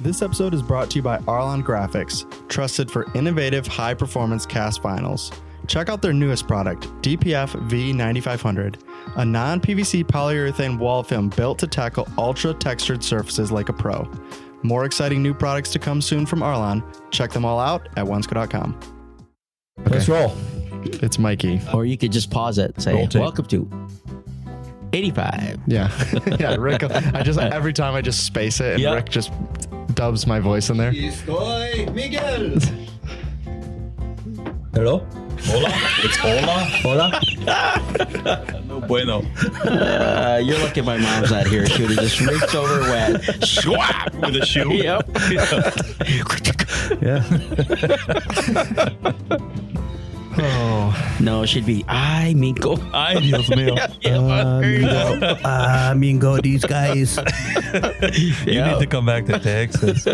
This episode is brought to you by Arlon Graphics, trusted for innovative high-performance cast vinyls. Check out their newest product, DPF V9500, a non-PVC polyurethane wall film built to tackle ultra-textured surfaces like a pro. More exciting new products to come soon from Arlon. Check them all out at Wensco.com. Okay. Let's roll. It's Mikey. Or you could just pause it and say, welcome to 85. Yeah. Yeah, Rick, every time I just space it and Rick just dubs my voice in there. Estoy Miguel. Hello? Hola. It's hola. Hola. No bueno. You're lucky my mom's not here. She would have just reached over wet. Swap with a shoe. Yep. Yeah. Oh. No, she'd be, ay, Mingo. Ay, Dios mío. Mingo, these guys. You need to come back to Texas.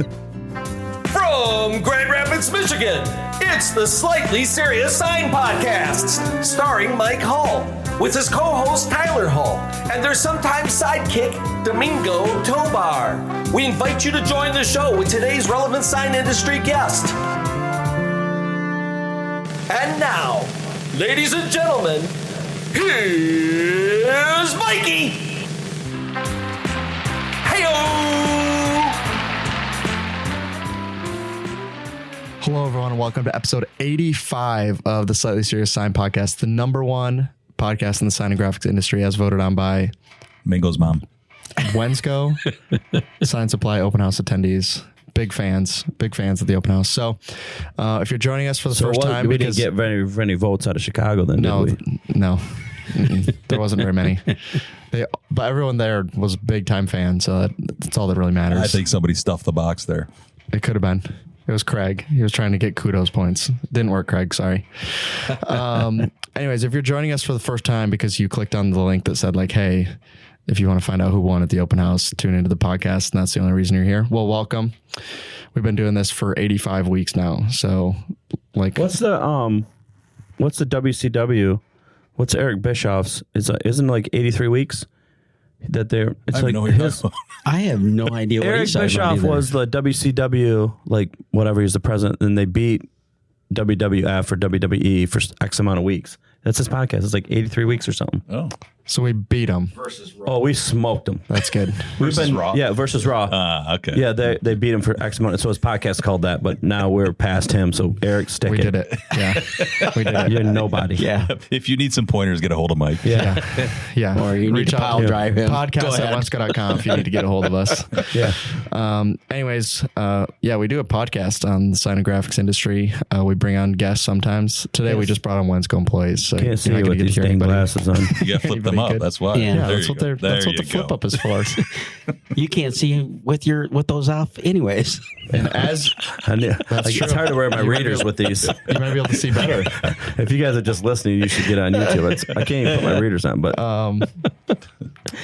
From Grand Rapids, Michigan, it's the Slightly Serious Sign Podcast, starring Mike Hall, with his co-host Tyler Hall, and their sometime sidekick, Domingo Tobar. We invite you to join the show with today's relevant sign industry guest. And now, ladies and gentlemen, here's Mikey. Hey-o! Hello, everyone, and welcome to episode 85 of the Slightly Serious Sign Podcast, the number one podcast in the sign and graphics industry, as voted on by Mingo's mom. Wensco Sign Supply Open House attendees. Big fans of the open house. So, if you're joining us for the first time, we didn't get very votes out of Chicago, then no, did we? No, there wasn't very many. But everyone there was a big time fan, so that's all that really matters. I think somebody stuffed the box there. It could have been. It was Craig. He was trying to get kudos points. Didn't work, Craig. Sorry. Anyways, if you're joining us for the first time because you clicked on the link that said like, hey, if you want to find out who won at the open house, tune into the podcast, and that's the only reason you're here. Well, welcome. We've been doing this for 85 weeks now. So, like, what's the WCW? What's Eric Bischoff's? Isn't it like 83 weeks that they're? It's like his. I have no idea. What Eric Bischoff was the WCW, like whatever. He's the president, and they beat WWF or WWE for X amount of weeks. That's his podcast. It's like 83 weeks or something. Oh. So we beat them. Versus Raw. Oh, we smoked them. That's good. Versus Raw? Yeah, versus Raw. Okay. Yeah, they beat him for X amount. So his podcast called that, but now we're past him. So Eric, stick We it. did it. Yeah. We did it. You're nobody. Yeah. If you need some pointers, get a hold of Mike. Yeah. Yeah. Or you need to pile drive him. Podcast at Wensco.com if you need to get a hold of us. Yeah. Anyways, we do a podcast on the sign and graphics industry. We bring on guests sometimes. Today we just brought on Wensco employees. So Can't see you're you not with gonna these get to hear dang anybody. glasses on. You got to flip them Anybody up. could. That's why. Yeah. Yeah, that's what There that's what you the flip go. up is for. You can't see with those off anyways. And as It's hard to wear my readers with these. you might be able to see better. If you guys are just listening, you should get on YouTube. I can't even put my readers on, but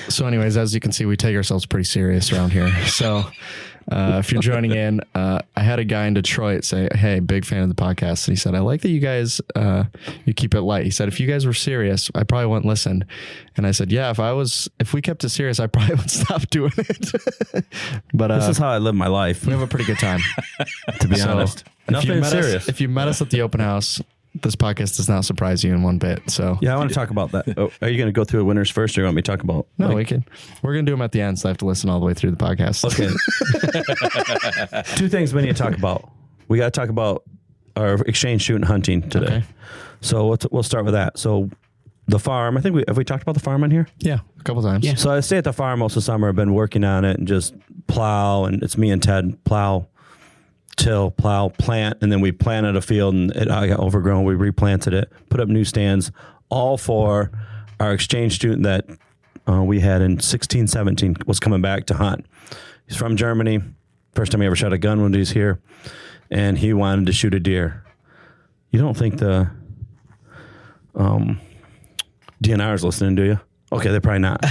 So anyways, as you can see, we take ourselves pretty serious around here. So if you're joining in, I had a guy in Detroit say, hey, big fan of the podcast. And he said, I like that you guys, you keep it light. He said, if you guys were serious, I probably wouldn't listen. And I said, yeah, if we kept it serious, I probably would stop doing it. But this is how I live my life. we have a pretty good time. To be honest, nothing serious. If you met us at the open house, this podcast does not surprise you in one bit. So Yeah, I want to talk about that. Oh, are you going to go through the winners first, or you want me to talk about? no, we're going to do them at the end. So I have to listen all the way through the podcast. Okay. Two things we need to talk about. We got to talk about our exchange shooting hunting today. Okay. So we'll start with that. So the farm, I think have we talked about the farm on here? Yeah, a couple times. Yeah. So I stay at the farm most of the summer. I've been working on it and just plow, and it's me and Ted plow, till, plow, plant, and then we planted a field and I got overgrown. We replanted it, put up new stands, all for our exchange student that we had in 16, 17 was coming back to hunt. He's from Germany. First time he ever shot a gun when he was here, and he wanted to shoot a deer. You don't think the DNR is listening, do you? Okay, they're probably not.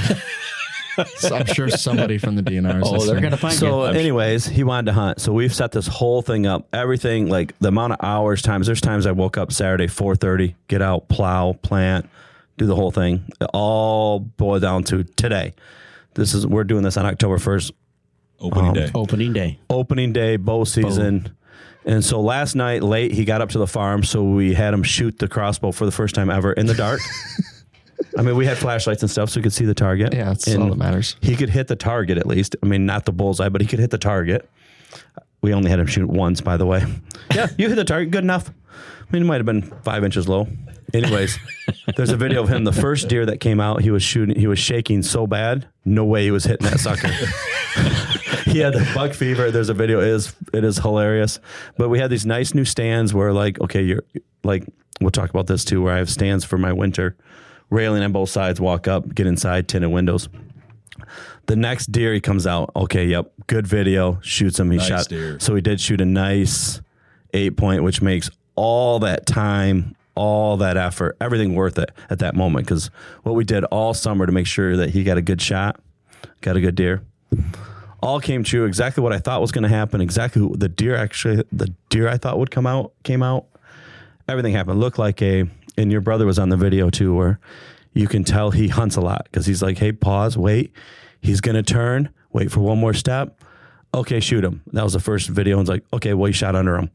So I'm sure somebody from the DNR is Oh, they're listening. going to find So you. anyways, he wanted to hunt. So we've set this whole thing up. Everything, like the amount of hours, times. There's times I woke up Saturday, 4:30, get out, plow, plant, do the whole thing. It all boiled down to today. We're doing this on October 1st. Opening day, bow season. And so last night late, he got up to the farm. So we had him shoot the crossbow for the first time ever in the dark. I mean, we had flashlights and stuff so we could see the target. Yeah, that's all that matters. He could hit the target at least. I mean, not the bullseye, but he could hit the target. We only had him shoot once, by the way. Yeah, you hit the target. Good enough. I mean, it might have been 5 inches low. Anyways, there's a video of him. The first deer that came out, he was shaking so bad. No way he was hitting that sucker. He had the buck fever. There's a video. It is hilarious. But we had these nice new stands where we'll talk about this too, where I have stands for my winter railing on both sides, walk up, get inside, tinted windows. The next deer, he comes out. Okay, yep, good video. Shoots him. He shot. Deer. So he did shoot a nice 8-point, which makes all that time, all that effort, everything worth it at that moment. Because what we did all summer to make sure that he got a good shot, got a good deer, all came true. Exactly what I thought was going to happen. Exactly the deer I thought would come out came out. Everything happened. Looked like and your brother was on the video too, where you can tell he hunts a lot because he's like, hey, pause, wait. He's going to turn, wait for one more step. Okay, shoot him. That was the first video. And it's like, okay, well, you shot under him.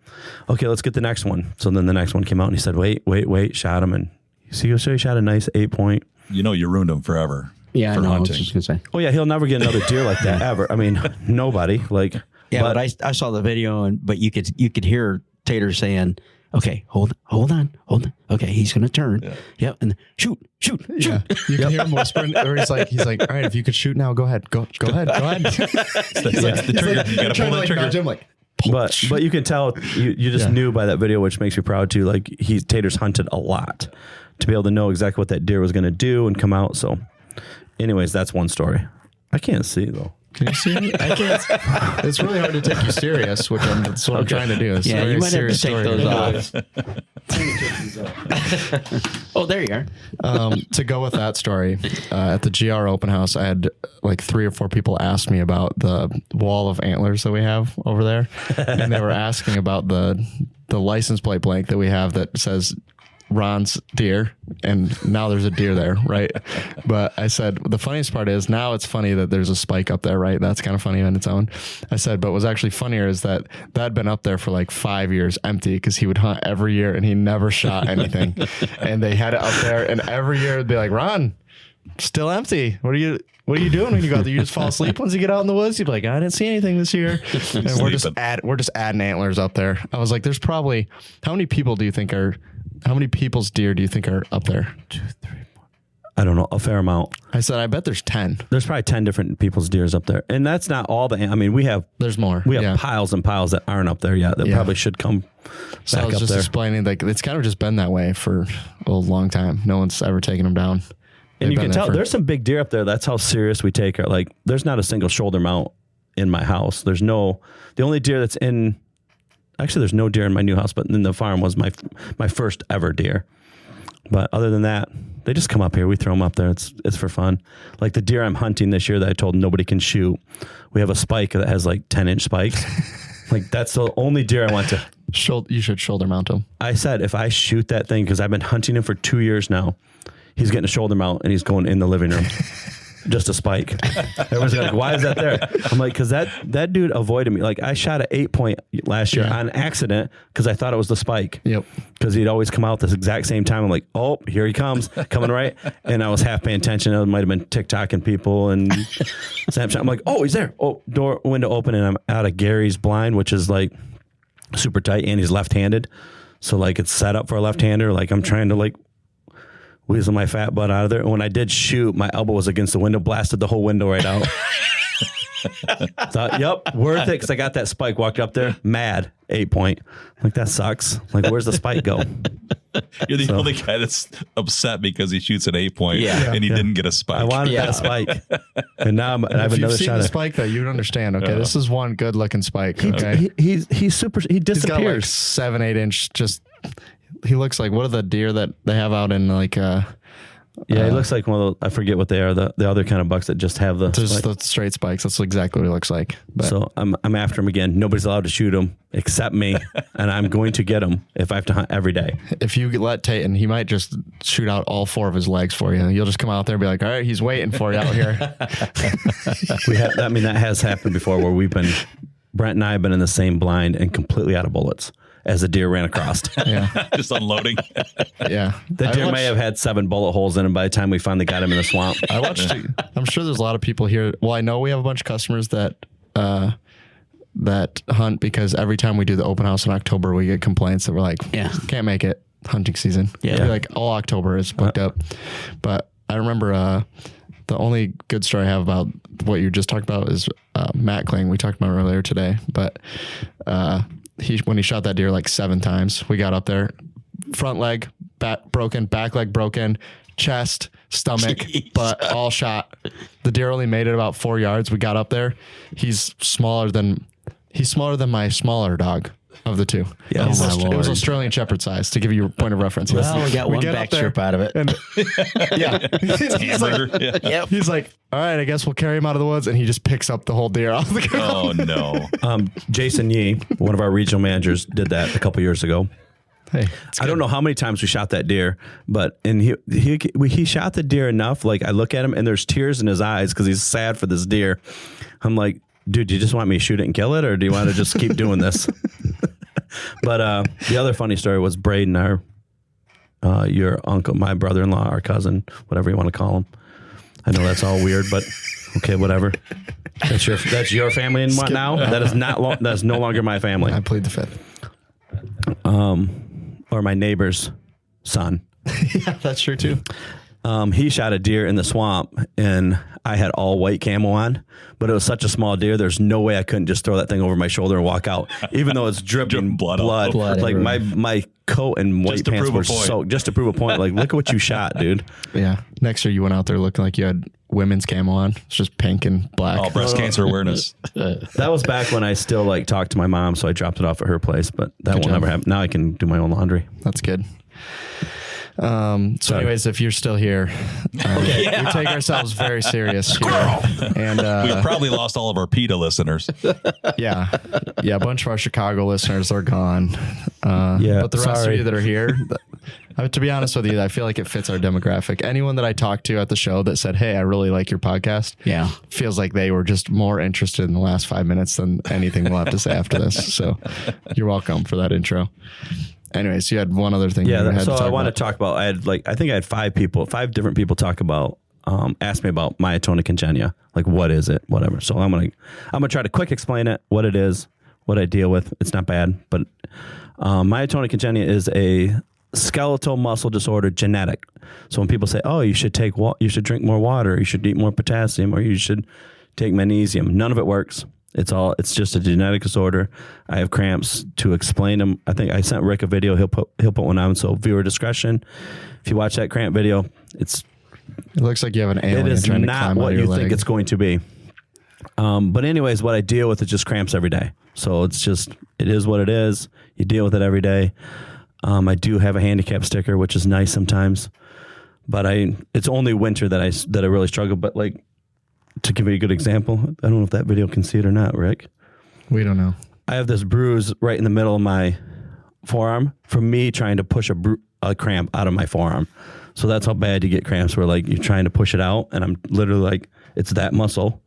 Okay, let's get the next one. So then the next one came out and he said, wait, shot him. And so he shot a nice 8-point. You ruined him forever. Yeah, for I know. hunting. I was just gonna say. Oh yeah, he'll never get another deer like that ever. I mean, nobody. Yeah, but I saw the video, but you could hear Tater saying, "Okay, hold on. Okay, he's gonna turn. Yeah. Yep, and shoot. Yeah, you can hear him whispering, or he's like, all right, if you could shoot now, go ahead. Go ahead. The trigger. You gotta pull the trigger. But you can tell you just knew by that video, which makes me proud too. Like Tater's hunted a lot to be able to know exactly what that deer was gonna do and come out. So. Anyways, that's one story. I can't see though. Can you see me? I can't. It's really hard to take you serious, that's what I'm trying to do. It's yeah, you might have to take those off. Oh, there you are. To go with that story, at the GR Open House, I had like 3 or 4 people ask me about the wall of antlers that we have over there, and they were asking about the license plate blank that we have that says Ron's deer, and now there's a deer there, right? But I said, the funniest part is now it's funny that there's a spike up there, right? That's kind of funny on its own. I said, but what's actually funnier is that had been up there for like 5 years empty because he would hunt every year and he never shot anything. And they had it up there, and every year it'd be like, Ron, still empty. What are you doing when you go out there? You just fall asleep once you get out in the woods? You'd be like, I didn't see anything this year. And we're just adding antlers up there. I was like, there's probably, how many people's deer do you think are up there? 2, 3, 4. I don't know, a fair amount. I said, I bet there's 10. There's probably 10 different people's deers up there. And that's not all there's more. We have piles and piles that aren't up there yet that probably should come so back I was up just there. explaining, like, it's kind of just been that way for a long time. No one's ever taken them down. And you can tell there's some big deer up there. That's how serious we take it. Like, there's not a single shoulder mount in my house. The only deer that's in, actually there's no deer in my new house, but in the farm was my first ever deer. But other than that, they just come up here. We throw them up there. It's for fun. Like the deer I'm hunting this year that I told nobody can shoot. We have a spike that has like 10-inch spikes. Like that's the only deer I want to. You should shoulder mount him. I said, if I shoot that thing, because I've been hunting him for 2 years now, he's getting a shoulder mount and he's going in the living room. Just a spike. Everyone's like, why is that there? I'm like, because that dude avoided me. Like I shot an 8-point last year on accident because I thought it was the spike. Yep. Because he'd always come out this exact same time. I'm like, oh, here he comes, coming right. And I was half paying attention. It might have been TikToking people and Snapchat. I'm like, oh, he's there. Oh, window open, and I'm out of Gary's blind, which is like super tight, and he's left-handed. So like it's set up for a left-hander. Like I'm trying to like weasel my fat butt out of there. And when I did shoot, my elbow was against the window, blasted the whole window right out. Thought, yep, worth it, because I got that spike, walked up there, mad, 8-point. Like, that sucks. Like, where's the spike go? You're the only guy that's upset because he shoots an 8-point and he didn't get a spike. I wanted that spike. And now I have another shot at the spike, though, you'd understand. Okay, this is one good-looking spike. Okay, he's super, he disappears. He's got like 7-8 inch, just... He looks like, what are the deer that they have out in like Yeah, he looks like one of those, I forget what they are, the other kind of bucks that just have the the straight spikes. That's exactly what he looks like. But. So I'm after him again. Nobody's allowed to shoot him except me, and I'm going to get him if I have to hunt every day. If you let Tayton, he might just shoot out all 4 of his legs for you. You'll just come out there and be like, all right, he's waiting for you out here. That has happened before where Brent and I have been in the same blind and completely out of bullets as the deer ran across. Yeah. Just unloading. Yeah. The deer may have had 7 bullet holes in him by the time we finally got him in the swamp. I'm sure there's a lot of people here. Well, I know we have a bunch of customers that hunt because every time we do the open house in October, we get complaints that we're like, can't make it hunting season. Yeah. Like all October is booked up. But I remember the only good story I have about what you just talked about is Matt Kling. We talked about earlier today, but when he shot that deer like 7 times, we got up there, front leg broken, back leg broken, chest, stomach, butt, all shot. The deer only made it about 4 yards. We got up there. He's smaller than my smaller dog of the 2. Yeah, it was Australian Shepherd size, to give you a point of reference. Well, we got one back strip out of it. And, he's like, all right, I guess we'll carry him out of the woods. And he just picks up the whole deer off the ground. Oh, no. Jason Yee, one of our regional managers, did that a couple years ago. Hey, I don't know how many times we shot that deer, but he shot the deer enough. Like, I look at him and there's tears in his eyes because he's sad for this deer. I'm like, dude, do you just want me to shoot it and kill it, or do you want to just keep doing this? But the other funny story was Braden, your uncle, my brother-in-law, our cousin, whatever you want to call him. I know that's all weird, but okay, whatever. That's your family and what now? That is that is no longer my family. I plead the fifth. Or my neighbor's son. Yeah, that's true too. He shot a deer in the swamp, and I had all white camo on, but it was such a small deer. There's no way I couldn't just throw that thing over my shoulder and walk out, even though it's dripping blood. Like my coat and white pants were soaked just to prove a point. Like, look at what you shot, dude. Yeah. Next year you went out there looking like you had women's camo on. It's just pink and black. Oh, breast cancer awareness. That was back when I still talked to my mom, so I dropped it off at her place, but that won't ever happen. Now I can do my own laundry. That's good. Anyways, if you're still here, we take ourselves very serious here. And we've probably lost all of our PETA listeners. Yeah. A bunch of our Chicago listeners are gone. But the rest of you that are here, to be honest with you, I feel like it fits our demographic. Anyone that I talked to at the show that said, hey, I really like your podcast, feels like they were just more interested in the last 5 minutes than anything we'll have to say after this. So you're welcome for that intro. Anyways, you had one other thing. I want to talk about. I think I had 5 different people talk about, ask me about myotonic congenia. Like, what is it? Whatever. So I'm gonna try to quick explain it, what it is, what I deal with. It's not bad, but myotonic congenia is a skeletal muscle disorder, genetic. So when people say, oh, you should drink more water, you should eat more potassium, or you should take magnesium, none of it works. It's just a genetic disorder. I have cramps. To explain them, I think I sent Rick a video. He'll put one on. So viewer discretion. If you watch that cramp video, it looks like you have an alien. It is trying not to climb what out your you leg. think it's going to be. But anyways, what I deal with is just cramps every day. So it is what it is. You deal with it every day. I do have a handicap sticker, which is nice sometimes. But it's only winter that I really struggle. But like, to give you a good example, I don't know if that video can see it or not, Rick. We don't know. I have this bruise right in the middle of my forearm from me trying to push a cramp out of my forearm. So that's how bad you get cramps, where like you're trying to push it out, and I'm literally like, it's that muscle.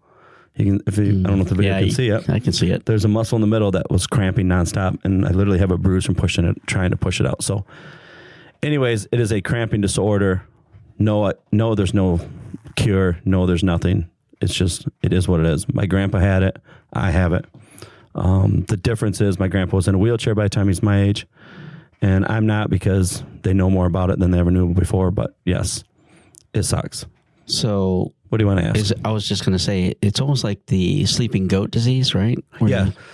I don't know if the video can see it. I can see it. There's a muscle in the middle that was cramping nonstop, and I literally have a bruise from trying to push it out. So anyways, it is a cramping disorder. No, there's no cure. No, there's nothing. It is what it is. My grandpa had it. I have it. The difference is my grandpa was in a wheelchair by the time he's my age, and I'm not, because they know more about it than they ever knew before. But yes, it sucks. So what do you want to ask? I was just going to say, it's almost like the sleeping goat disease, right?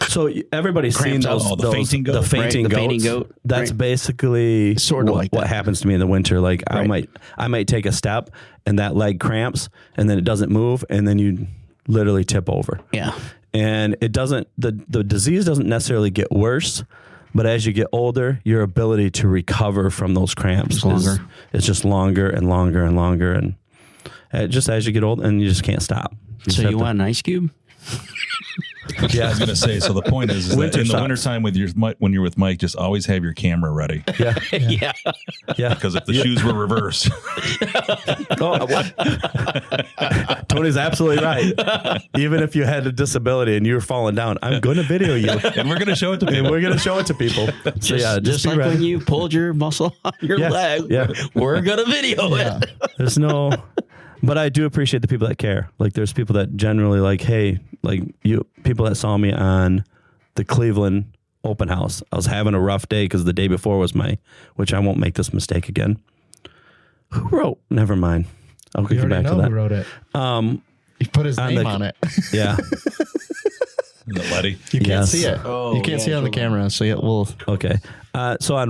So everybody's seen those fainting goat. The fainting goat. That's basically sort of like what happens to me in the winter. Like I might take a step and that leg cramps, and then it doesn't move, and then you literally tip over. Yeah. And it doesn't. The disease doesn't necessarily get worse, But as you get older, your ability to recover from those cramps is just longer and longer and longer. And just as you get old, and you just can't stop. So you want an ice cube? Yeah, I was going to say. So the point is that in the wintertime when you're with Mike, just always have your camera ready. Yeah. Yeah. Because if the shoes were reversed. Tony's absolutely right. Even if you had a disability and you were falling down, I'm going to video you. And we're going to show it to people. And we're going to show it to people. So just like ready. when you pulled your muscle on your leg, we're going to video it. There's no... But I do appreciate the people that care. Like, there's people that generally like, hey, like people that saw me on the Cleveland Open House. I was having a rough day because the day before was which I won't make this mistake again. Who wrote? Never mind. I'll get back to that. Who wrote it? He put his name on it. Yeah. Is it Letty? You can't see it. You can't see it on the camera. So we'll. Okay. So on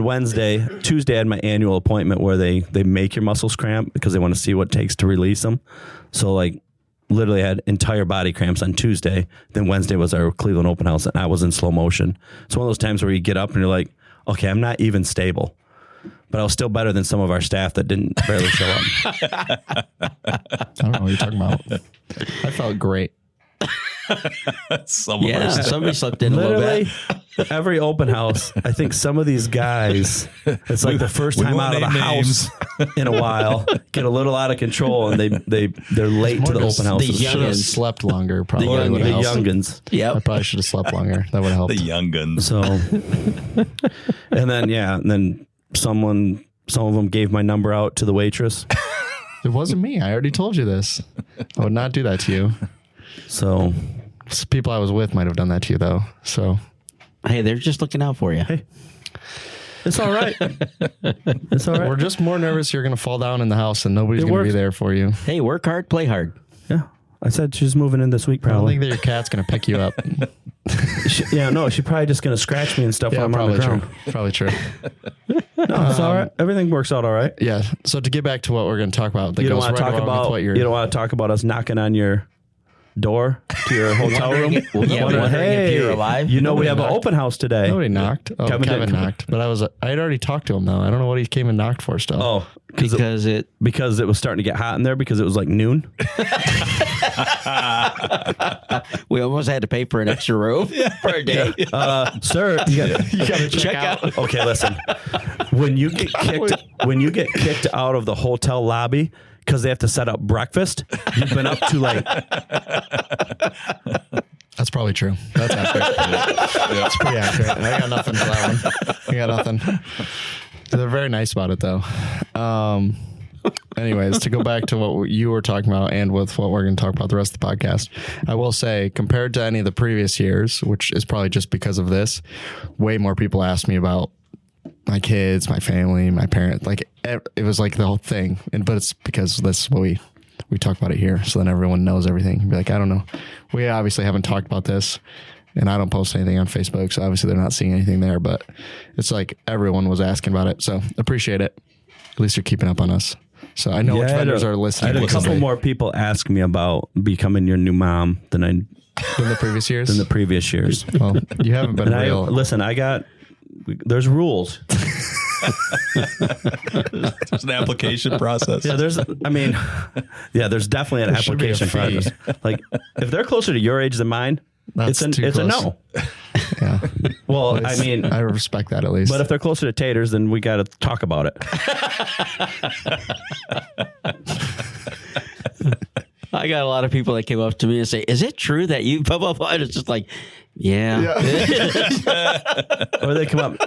Tuesday, I had my annual appointment where they make your muscles cramp because they want to see what it takes to release them. So like literally I had entire body cramps on Tuesday. Then Wednesday was our Cleveland Open House and I was in slow motion. It's one of those times where you get up and you're like, okay, I'm not even stable. But I was still better than some of our staff that didn't barely show up. I don't know what you're talking about. I felt great. Somebody slept in a little bit. Every open house, I think some of these guys, it's like the first time out of the house in a while, get a little out of control, and they're late to the open house. The should have slept longer, probably. The youngins. Yeah, I probably should have slept longer. That would have helped. The young guns. So, and then some of them gave my number out to the waitress. It wasn't me. I already told you this. I would not do that to you. So people I was with might have done that to you, though. So, hey, they're just looking out for you. Hey, it's all right. It's all right. We're just more nervous you're going to fall down in the house and nobody's going to be there for you. Hey, work hard, play hard. Yeah. I said she's moving in this week, I don't probably. think that your cat's going to pick you up. She's probably just going to scratch me and stuff while I'm on the ground. Probably true. No, it's all right. Everything works out all right. Yeah. So to get back to what we're going to talk about, You don't want to talk about us knocking on your door to your hotel room. If you're alive. You know we have an open house today. Nobody knocked. Oh, Kevin knocked. But I had already talked to him though. I don't know what he came and knocked for still. Oh, because it was starting to get hot in there because it was like noon. We almost had to pay for an extra robe for a day. Sir, you gotta check out. Okay, listen. When you get kicked out of the hotel lobby because they have to set up breakfast, you've been up too late. That's probably true. That's accurate. That's pretty accurate. I got nothing for that one. I got nothing. They're very nice about it, though. Anyways, to go back to what you were talking about and with what we're going to talk about the rest of the podcast, I will say, compared to any of the previous years, which is probably just because of this, way more people asked me about my kids, my family, my parents. Like, it was like the whole thing. But it's because that's what we talk about it here. So then everyone knows everything. You'd be like, I don't know. We obviously haven't talked about this. And I don't post anything on Facebook, so obviously they're not seeing anything there. But it's like everyone was asking about it, so appreciate it. At least you're keeping up on us. So I know which vendors are listening. I had a couple more people ask me about becoming your new mom than the previous years. Well, you haven't been real. Listen, there's rules. There's an application process. Yeah, there's definitely an application process. Like, if they're closer to your age than mine, it's a no. Yeah. Well, I respect that at least. But if they're closer to taters, then we got to talk about it. I got a lot of people that came up to me and say, "Is it true that you blah blah blah?" And it's just like, yeah. Or they come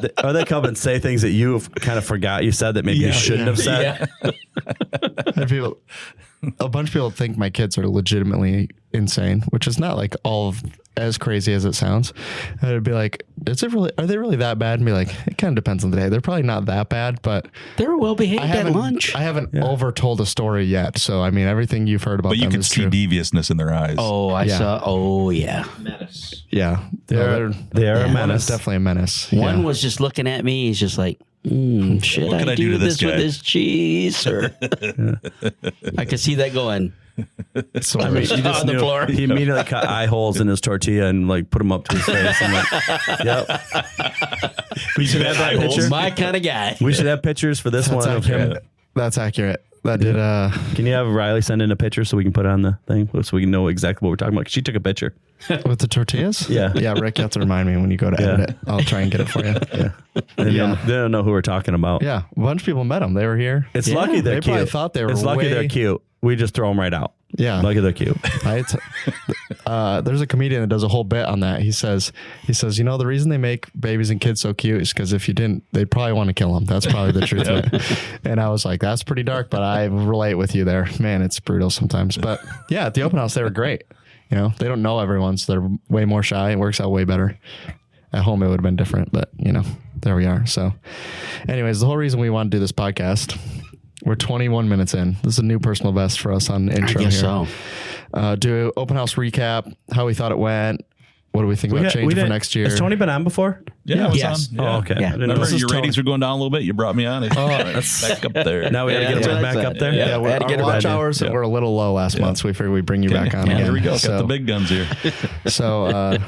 and say things that you kind of forgot you said that maybe you shouldn't have said. Yeah. A bunch of people think my kids are legitimately insane, which is not like as crazy as it sounds. And I'd be like, are they really that bad? And be like, it kind of depends on the day. They're probably not that bad, but they're well behaved at lunch. I haven't overtold a story yet. So, I mean, everything you've heard about them is true. But you can see deviousness in their eyes. Oh, I saw. Oh, yeah. Menace. Yeah. They are a menace. One is definitely a menace. One was just looking at me. He's just like, should I do this with this cheese? Or I could see that going. So on the floor. He immediately cut eye holes in his tortilla and like put them up to his face. And like, yep. We should have that picture. My kind of guy. We should have pictures for this That's one of him. accurate. That's accurate. That did. Can you have Riley send in a picture so we can put it on the thing so we can know exactly what we're talking about? 'Cause she took a picture. With the tortillas? Yeah. Yeah, Rick, you have to remind me when you go to edit it. I'll try and get it for you. They don't know who we're talking about. Yeah, a bunch of people met them. They were here. It's lucky they're they cute. probably thought they were It's lucky way- they're cute. We just throw them right out. Yeah. Lucky they're cute. There's a comedian that does a whole bit on that. He says, you know, the reason they make babies and kids so cute is because if you didn't, they'd probably want to kill them. That's probably the truth of it. And I was like, that's pretty dark, but I relate with you there. Man, it's brutal sometimes. But yeah, at the open house, they were great. You know, they don't know everyone, so they're way more shy. It works out way better. At home, it would have been different, but you know, there we are. So anyways, the whole reason we want to do this podcast, we're 21 minutes in. This is a new personal best for us on intro I guess here. so. Do open house recap, how we thought it went. What do we think about changing for next year? Has Tony been on before? Yeah, I was Yes. on. Yeah. Oh, okay. Yeah. I didn't know. Remember, is your Tony. ratings were going down a little bit. You brought me on. Back up there. Now we got to get him back up there. Yeah, had to get our it watch back. hours were a little low last month, so we figured we'd bring you back on again. Here we go. So, Got the big guns here. so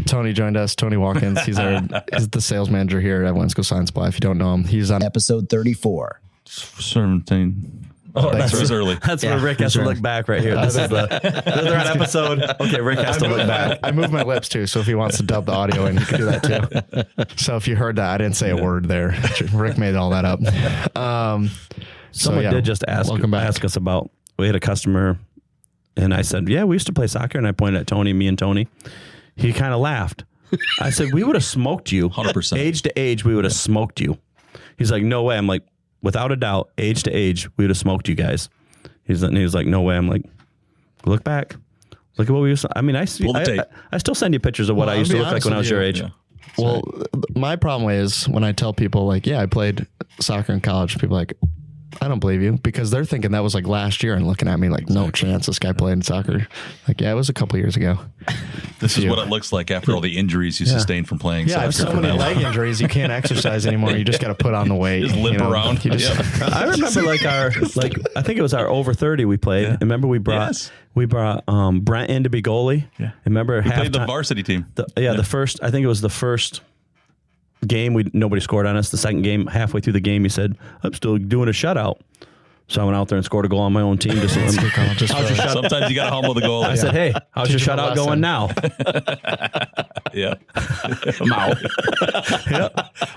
Tony joined us. Tony Walkons. He's the sales manager here at Wensco Sign Supply. If you don't know him, he's on Episode 34. 17. Oh, Thanks. It was early. That's where Rick has to look back right here. This is they're on episode. Okay, Rick has to look back. I moved my lips too, so if he wants to dub the audio in, he can do that too. So if you heard that, I didn't say a word there. Rick made all that up. Someone did just ask us about, we had a customer and I said, yeah, we used to play soccer. And I pointed at me and Tony. He kind of laughed. I said, we would have smoked you. 100%. Age to age, we would have smoked you. He's like, no way. I'm like, without a doubt, age to age, we would have smoked you guys. He was like, no way. I'm like, look back. Look at what we used to. I mean, I still send you pictures of what I used to look like when I was your age. Yeah. Well, my problem is when I tell people like, yeah, I played soccer in college, people are like, I don't believe you, because they're thinking that was like last year and looking at me like, no chance this guy played in soccer. Like, yeah, it was a couple years ago. This is what it looks like after all the injuries you sustained from playing Yeah, I have soccer. so many leg injuries, you can't exercise anymore. You just got to put on the weight. Just limp around. You just, I remember I think it was our over 30 we played. Yeah. Remember we brought Brent in to be goalie. Yeah. Remember We played the varsity team. The first, I think it was the first game nobody scored on us. The second game, halfway through the game, he said, I'm still doing a shutout. So I went out there and scored a goal on my own team. Sometimes you got to humble the goalie. I said, hey, how's your shutout going now? Yeah.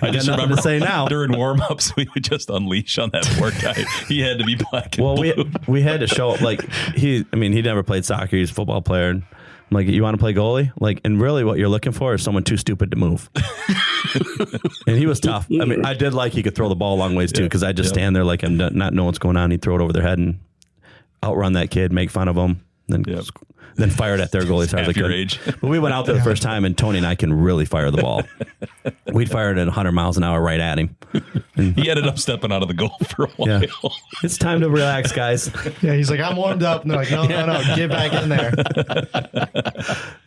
I got nothing to say now. During warm-ups, we would just unleash on that poor guy. He had to be black and blue. we had to show up. Like he never played soccer. He's a football player. And I'm like, you want to play goalie? Like, and really what you're looking for is someone too stupid to move. And he was tough. I mean, I did like he could throw the ball a long ways too, because I just stand there like I'm not know what's going on. He'd throw it over their head and outrun that kid, make fun of him, then fire it at their goalie as hard as I could. Age. But we went out there the first time, and Tony and I can really fire the ball. We'd fire it at 100 miles an hour right at him. He ended up stepping out of the goal for a while. Yeah. It's time to relax, guys. yeah, he's like, I'm warmed up. And they're like, no, get back in there.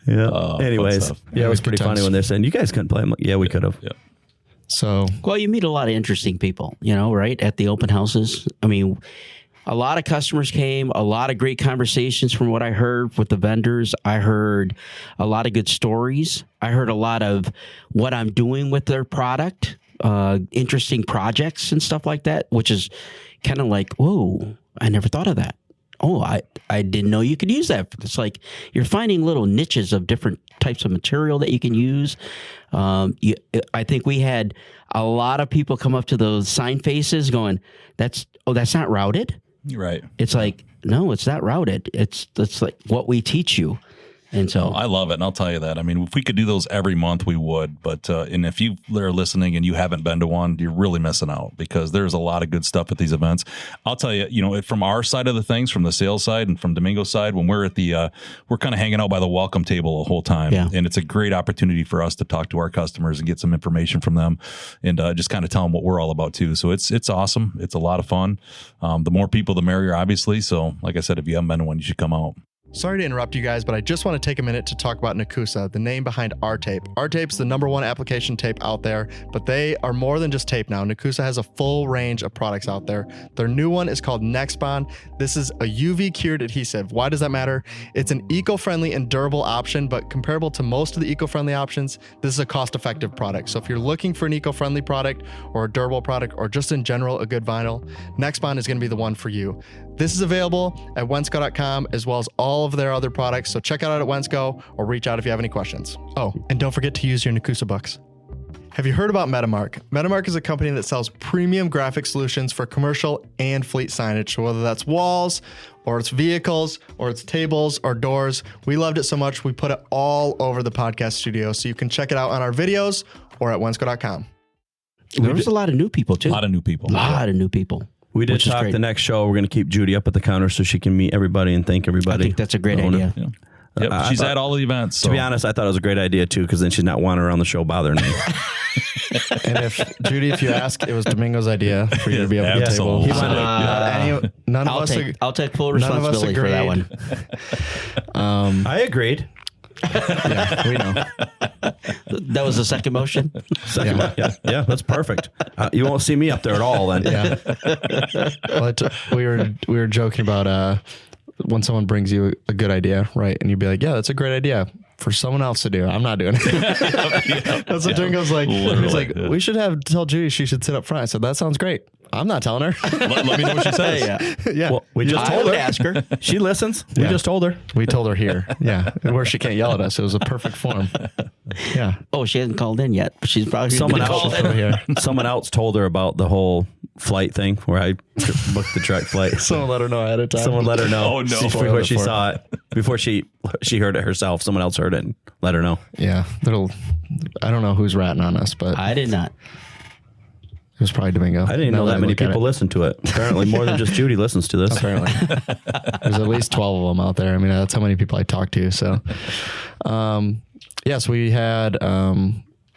Yeah. Anyways, stuff. it was pretty Good funny times. when they're saying, you guys couldn't play. I'm like, yeah, we could have. Yeah. So Well, you meet a lot of interesting people, right? At the open houses. I mean, a lot of customers came, a lot of great conversations from what I heard with the vendors. I heard a lot of good stories. I heard a lot of what I'm doing with their product, interesting projects and stuff like that, which is kind of like, whoa, I never thought of that. Oh, I didn't know you could use that. It's like you're finding little niches of different types of material that you can use. I think we had a lot of people come up to those sign faces going, that's not routed. Right. It's like, no, it's not routed. It's like what we teach you. And so I love it, and I'll tell you that. I mean, if we could do those every month, we would. But and if you are listening and you haven't been to one, you're really missing out, because there's a lot of good stuff at these events. I'll tell you, from our side of the things, from the sales side and from Domingo's side, when we're at the, we're kind of hanging out by the welcome table the whole time, and it's a great opportunity for us to talk to our customers and get some information from them, and just kind of tell them what we're all about too. So it's awesome. It's a lot of fun. The more people, the merrier, obviously. So, like I said, if you haven't been to one, you should come out. Sorry to interrupt you guys, but I just want to take a minute to talk about Nakusa, the name behind our tape. Our tape's the #1 application tape out there, but they are more than just tape now. Nakusa has a full range of products out there. Their new one is called NextBond. This is a UV cured adhesive. Why does that matter? It's an eco-friendly and durable option, but comparable to most of the eco-friendly options, this is a cost-effective product. So if you're looking for an eco-friendly product or a durable product or just in general a good vinyl, NextBond is going to be the one for you. This is available at Wensco.com as well as all of their other products. So check it out at Wensco or reach out if you have any questions. Oh, and don't forget to use your Nakusa bucks. Have you heard about Metamark? Metamark is a company that sells premium graphic solutions for commercial and fleet signage. So whether that's walls or it's vehicles or it's tables or doors, we loved it so much we put it all over the podcast studio. So you can check it out on our videos or at Wensco.com. There was a lot of new people too. A lot of new people. We did talk the next show. We're going to keep Judy up at the counter so she can meet everybody and thank everybody. I think that's a great idea. Yeah. Yep, she's at all the events. To be honest, I thought it was a great idea too, because then she's not wandering around the show bothering me. And if you ask, it was Domingo's idea for you to be up at the table. I'll take full responsibility for that one. I agreed. Yeah, we know. That was the second motion. Yeah, that's perfect. You won't see me up there at all then. Yeah. Well, we were joking about when someone brings you a good idea, right? And you'd be like, yeah, that's a great idea for someone else to do. I'm not doing it. That's what Domingo's like. He's like, we should tell Judy she should sit up front. I said, that sounds great. I'm not telling her. Let me know what she says. Yeah. Well, we just told her. Ask her. She listens. We just told her. We told her here. Yeah. Where she can't yell at us. It was a perfect form. Yeah. Oh, she hasn't called in yet. She's probably Someone called in. else. Someone else told her about the whole flight thing where I booked the direct flight. Someone let her know ahead of time. Someone let her know. Oh, no. Before she saw it. Before she heard it herself. Someone else heard it and let her know. Yeah. I don't know who's ratting on us, but I did not. It was probably Domingo. I didn't know that many people listen to it. Apparently more than just Judy listens to this. Apparently. There's at least 12 of them out there. I mean, that's how many people I talk to. So, yes, we had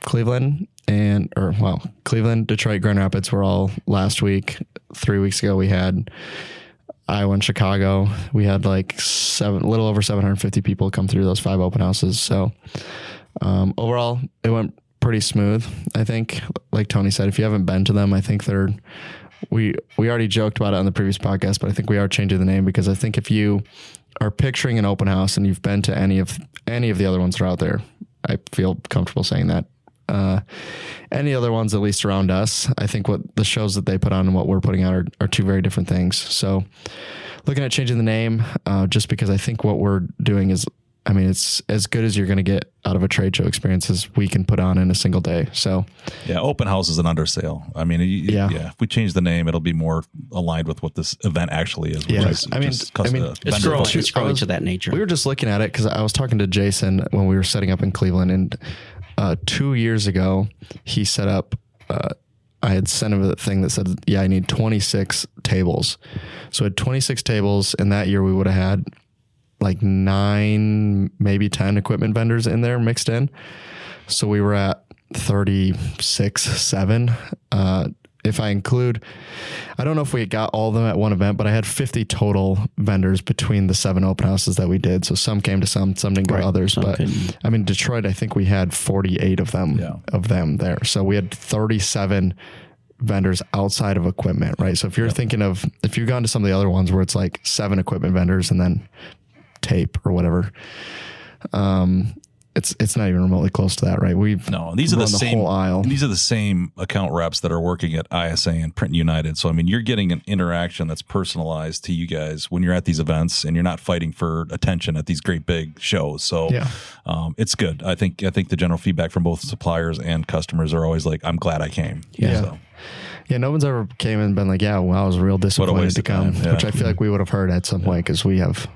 Cleveland, Detroit, Grand Rapids were all last week. 3 weeks ago, we had Iowa and Chicago. We had like little over 750 people come through those 5 open houses. So, overall, it went pretty smooth. I think, like Tony said, if you haven't been to them, I think we already joked about it on the previous podcast, but I think we are changing the name because I think if you are picturing an open house and you've been to any of the other ones that are out there, I feel comfortable saying that. Any other ones, at least around us, I think what the shows that they put on and what we're putting out are two very different things. So looking at changing the name, just because I think what we're doing is, I mean, it's as good as you're going to get out of a trade show experience as we can put on in a single day. So, yeah, open house is an undersale. I mean, if we change the name, it'll be more aligned with what this event actually is. Yeah, it's growing to that nature. We were just looking at it because I was talking to Jason when we were setting up in Cleveland, and 2 years ago he set up. I had sent him a thing that said, "Yeah, I need 26 tables." So I had 26 tables, and that year we would have had like 9, maybe 10 equipment vendors in there mixed in. So we were at 36.7. If I include, I don't know if we got all of them at one event, but I had 50 total vendors between the 7 open houses that we did. So some came to some didn't go to others. But I mean, Detroit, I think we had 48 of them there. So we had 37 vendors outside of equipment, right? So if you're thinking of, if you've gone to some of the other ones where it's like 7 equipment vendors and then tape or whatever, it's not even remotely close to that, right? These are the same whole aisle. These are the same account reps that are working at ISA and Print United. So I mean, you're getting an interaction that's personalized to you guys when you're at these events, and you're not fighting for attention at these great big shows. So it's good. I think the general feedback from both suppliers and customers are always like, "I'm glad I came." Yeah. So. Yeah, no one's ever came and been like, "Yeah, well, I was real disappointed to come," which I feel like we would have heard at some point because we have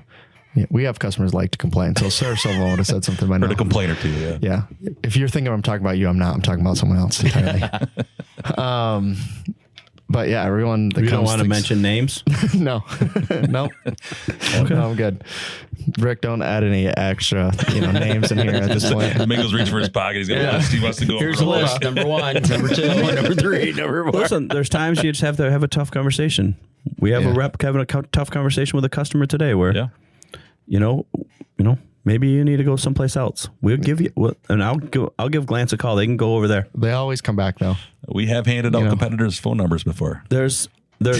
customers like to complain. So Sarah Silva would have said something by now. Heard a complaint or two, yeah. If you're thinking I'm talking about you, I'm not. I'm talking about someone else entirely. But yeah, everyone that you don't want to mention names? No. Okay. No, I'm good. Rick, don't add any extra names in here at this point. Domingo's reaching for his pocket. He's got a list. He wants to go Here's the list. Number 1, number 2, number 3, number 4. Listen, there's times you just have to have a tough conversation. We have a rep having a tough conversation with a customer today where maybe you need to go someplace else. We'll give you, and I'll give Glance a call. They can go over there. They always come back though. We have handed out competitors' phone numbers before. There's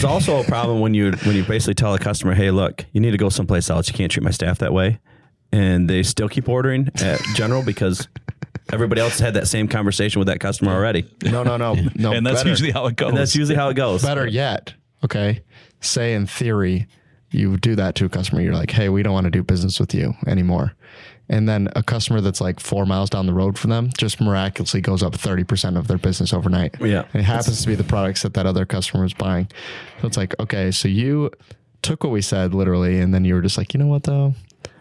also a problem when you basically tell a customer, hey, look, you need to go someplace else. You can't treat my staff that way. And they still keep ordering at General because everybody else had that same conversation with that customer already. No. And that's usually how it goes. And that's usually how it goes. Better yet, okay, say in theory, you do that to a customer. You're like, hey, we don't want to do business with you anymore. And then a customer that's like 4 miles down the road from them just miraculously goes up 30% of their business overnight. Yeah. And it happens to be the products that other customer is buying. So it's like, okay, so you took what we said literally, and then you were just like, you know what though?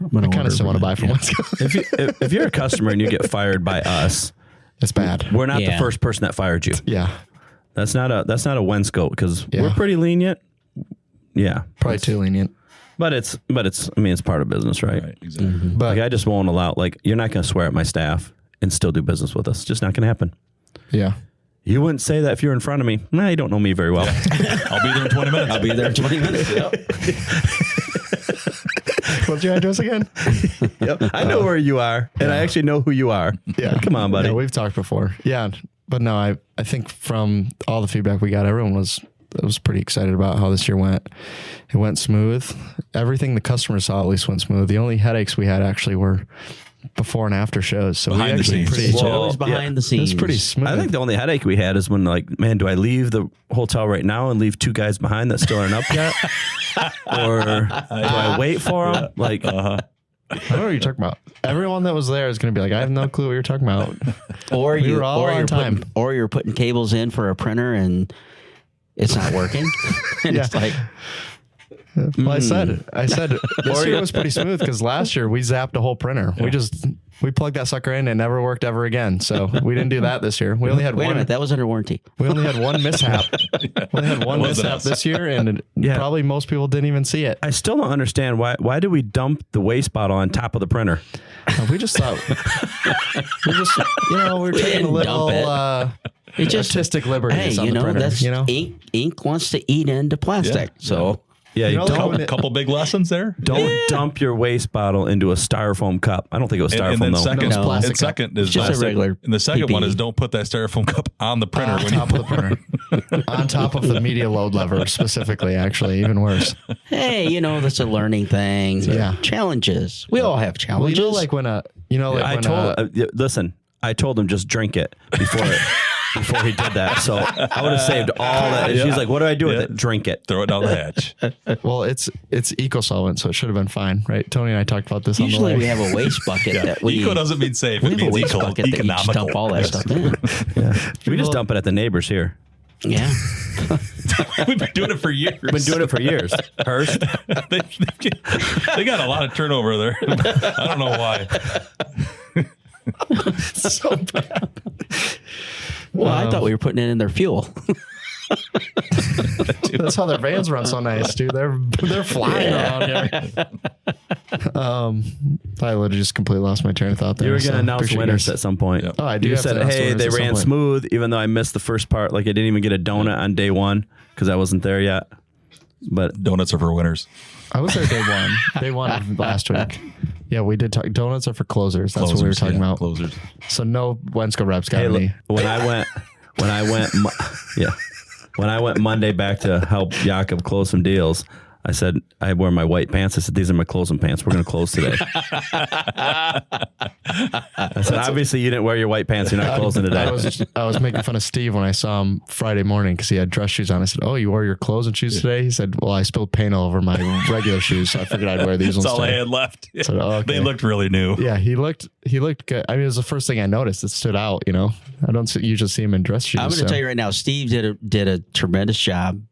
I kind of still want to buy from Wensco. If you're a customer and you get fired by us, it's bad. We're not the first person that fired you. Yeah. That's not a Wensco because we're pretty lenient. Yeah. Probably too lenient. But it's part of business, right? Right, exactly. Mm-hmm. But I just won't allow, you're not going to swear at my staff and still do business with us. It's just not going to happen. Yeah. You wouldn't say that if you're in front of me. Nah, you don't know me very well. I'll be there in 20 minutes. I'll be there in 20 minutes. What's your address again? Yep. I know where you are, and I actually know who you are. Yeah. Come on, buddy. Yeah, we've talked before. Yeah. But no, I think from all the feedback we got, everyone was pretty excited about how this year went. It went smooth. Everything the customers saw at least went smooth. The only headaches we had actually were before and after shows. So Behind we the actually scenes. pretty It's Well, always behind the It scenes. was pretty smooth. I think the only headache we had is when, man, do I leave the hotel right now and leave 2 guys behind that still aren't up yet? Or do I wait for them? I don't know what you're talking about. Everyone that was there is going to be like, I have no clue what you're talking about. Or We were all on time. You're putting cables in for a printer and it's not working. And it's like, Well, I said this year was pretty smooth because last year we zapped a whole printer. We plugged that sucker in and it never worked ever again. So we didn't do that this year. We only had wait a one. minute, that was under warranty. We only had one mishap. We only had one wasn't mishap us. this year, and probably most people didn't even see it. I still don't understand why did we dump the waste bottle on top of the printer? We just thought we're taking a didn't little artistic liberties on the printer. That's ink wants to eat into plastic. Yeah. So Yeah, you know, don't A couple big lessons there. don't dump your waste bottle into a styrofoam cup. I don't think it was styrofoam And then though. second, No, plastic and second is Just a plastic. regular And the second one PPE. is don't put that styrofoam cup on the printer on when top of the printer, on top of the media load lever specifically. Actually, even worse. hey, that's a learning thing. Yeah. Challenges. We all have Well, challenges. like when Listen, I told him just drink it before he did that. So I would have saved all that. And she's like, "What do I do with it? Drink it." throw it down the hatch. well, it's eco solvent, so it should have been fine, right? Tony and I talked about this Usually on we the way. have a waste bucket that we Eco doesn't mean safe. we It have a means waste bucket that you just economical. dump all that stuff in. We just dump it at the neighbors here. Yeah. We've been doing it for years. Been doing it for years. Hurst. they got a lot of turnover there. I don't know why. So bad. Well, I thought we were putting it in their fuel. That's how their vans run so nice, dude. They're flying around here. I literally just completely lost my train of thought there. You were going to announce appreciate you winners guys. at some point. Yep. Oh, I do. You have to said, announce hey, winners they at some ran point. smooth, even though I missed the first part. Like I didn't even get a donut on day one because I wasn't there yet. But Donuts are for winners. I was there day one of last week. Yeah, we did talk. Donuts are for closers. That's what we were talking about. Closers. So no Wensco reps got hey, look, any. when I went Monday back to help Jakob close some deals, I said, I wear my white pants. I said, these are my closing pants. We're going to close today. I said, obviously you didn't wear your white pants. You're not closing today. I was making fun of Steve when I saw him Friday morning because he had dress shoes on. I said, "Oh, you wore your closing shoes today?" He said, "Well, I spilled paint all over my regular shoes, so I figured I'd wear these That's ones all I today." had left. So, okay. They looked really new. Yeah, he looked good. I mean, it was the first thing I noticed. It stood out. I don't usually see him in dress shoes. I'm going to tell you right now, Steve did a tremendous job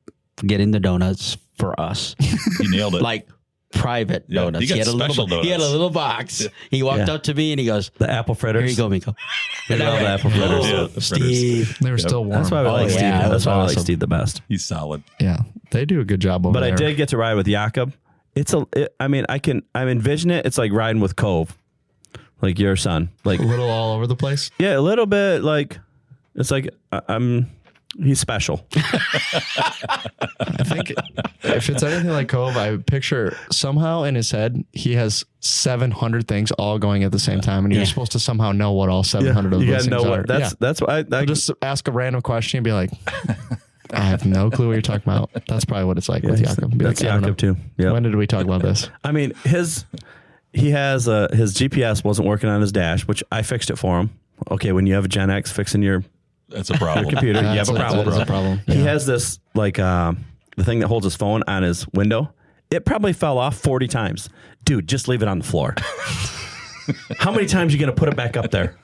getting the donuts for us. You nailed it. Like private Yeah, donuts. you got He had a special little, he had a donuts. little box. He walked Yeah. up to me and he goes, The apple fritters. "Here you go, Miko." I love the apple fritters. Yeah, the Steve. They were still warm. That's why I like yeah, Steve. that That's was why I like awesome. Steve the best. He's solid. Yeah, they do a good job over But there. I did get to ride with Jakob. I'm envisioning it. It's like riding with Cove, like your son. Like a little all over the place. yeah, a little bit. Like it's like I'm He's special. I think if it's anything like Cove, I picture somehow in his head he has 700 things all going at the same time, and you're supposed to somehow know what all 700 of You those gotta things know are. what. That's why I Just ask a random question and be like, I have no clue what you're talking about. That's probably what it's like with Jakob. Be That's like, I don't know. Jakob too. Yeah. When did we talk about this? I mean, his GPS wasn't working on his dash, which I fixed it for him. Okay, when you have a Gen X fixing your That's a problem. computer, you have a problem. That's a problem. He Yeah. has this the thing that holds his phone on his window. It probably fell off 40 times. Dude, just leave it on the floor. How many times are you going to put it back up there?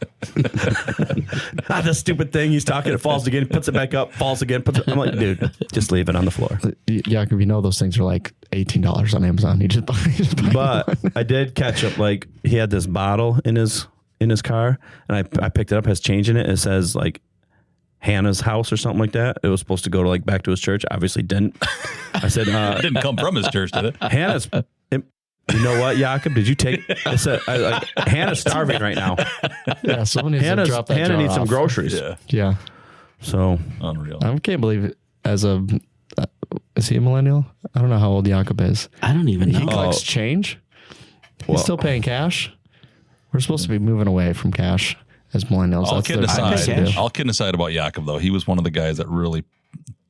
This stupid thing. He's talking. It falls again. Puts it back up. Falls again. I'm like, dude, just leave it on the floor. Jakob, you know those things are like $18 on Amazon. You just buy But one. I did catch up. Like, he had this bottle in his car, and I picked it up. Has change in it. It says like Hannah's house or something like that. It was supposed to go to like back to his church. Obviously didn't. I said, It didn't come from his church, did it? Hannah's. You know what, Jakob? Did you take? I said, Hannah's starving right now. Yeah, someone needs to drop that Hannah jar needs some off. groceries. Yeah. Yeah. So Unreal. I can't believe it. Is he a millennial? I don't know how old Jakob is. I don't even He know. collects change. Well- He's still paying cash. We're supposed to be moving away from cash as millennials. All That's kidding their thing I to pay do. cash. All kidding aside about Jakob, though, he was one of the guys that really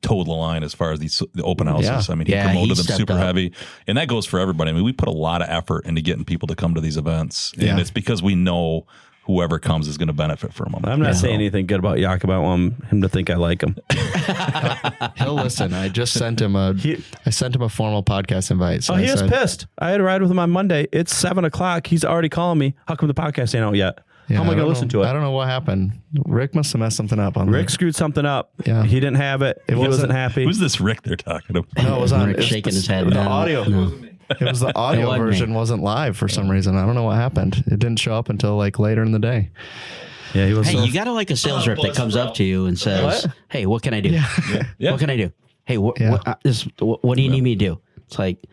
towed the line as far as the open houses. Yeah. I mean, he Yeah, promoted he them stepped super up. heavy, and that goes for everybody. I mean, we put a lot of effort into getting people to come to these events, and Yeah. it's because we know whoever comes is going to benefit from them. I'm not saying anything good about Jakob. I want him to think I like him. He'll listen. I just sent him a formal podcast invite. So Oh, he I was said, pissed. I had a ride with him on Monday. It's 7:00. He's already calling me. How come the podcast ain't out yet? Yeah, How am I going to don't listen know. to I it? don't know what happened. Rick must have messed something up on Rick screwed something up. Yeah. He didn't have it. He wasn't happy. Who's this Rick they're talking about? No, it was on. Rick It was shaking the- his head. The No, audio. no. It was the audio wasn't me. version wasn't live for some reason. I don't know what happened. It didn't show up until like later in the day. Yeah, he was. Hey, you got to like a sales rep that comes up to you and says, "Hey, what can I do? Yeah. What can I do? Hey, what do you need me to do?" It's like,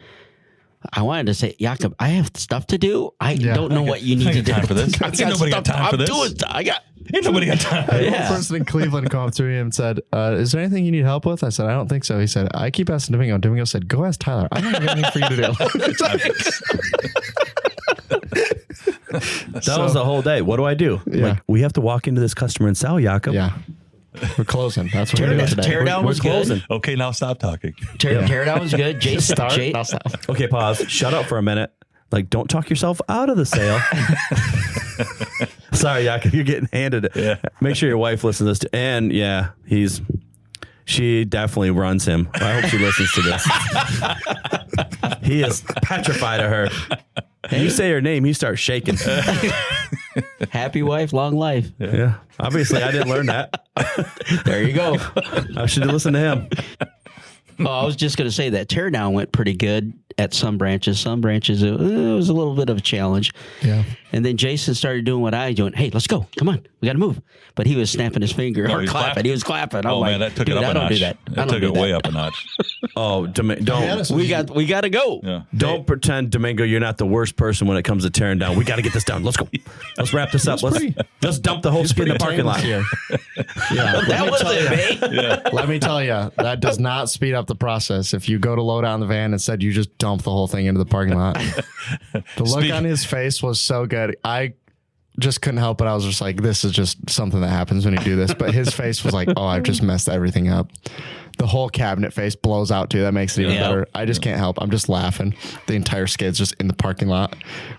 I wanted to say, Jakob, I have stuff to do. I don't know what you need to do. time for this. I Ain't nobody got time for this. Ain't nobody got time. One person in Cleveland came up to me and said, is there anything you need help with? I said, I don't think so. He said, I keep asking Domingo. Domingo said, go ask Tyler. I don't have anything for you to do. That was the whole day. What do I do? Yeah. Like, we have to walk into this customer and sell, Jakob. Yeah. We're closing. That's what we're doing today. Teardown was good. Okay, now stop talking. Teardown was good. Jason, Start. Now stop. Okay, pause. Shut up for a minute. Like, don't talk yourself out of the sale. Sorry, Jakob, you're getting handed it. Yeah. Make sure your wife listens to this. And yeah, she definitely runs him. I hope she listens to this. He is petrified of her. You say her name, he starts shaking. Happy wife, long life. Yeah. Obviously, I didn't learn that. There you go. I should have listened to him. Oh, I was just going to say that teardown went pretty good at some branches. Some branches, it was a little bit of a challenge. Yeah. And then Jason started doing what I doing. Hey, let's go. Come on. We got to move. But he was snapping his finger No, or he was clapping. clapping. He was clapping. I'm Oh, like, man, that took dude, it up I a don't notch. do that. I That don't took do it that. way up a notch. Oh, don't We got to go. Yeah. don't pretend, Domingo, you're not the worst person when it comes to tearing down. We got to get this done. Let's go. Let's wrap this up. Let's dump the whole skid in the parking lot. Here. Yeah. That was it, man. Let me tell you, that does not speed up the process. If you go to load down the van and said you just dump the whole thing into the parking lot, the look on his face was so good. I just couldn't help it. I was just like, this is just something that happens when you do this. But his face was like, oh, I've just messed everything up. The whole cabinet face blows out too. That makes it even Yeah. better. I just can't help. I'm just laughing. The entire skid's just in the parking lot.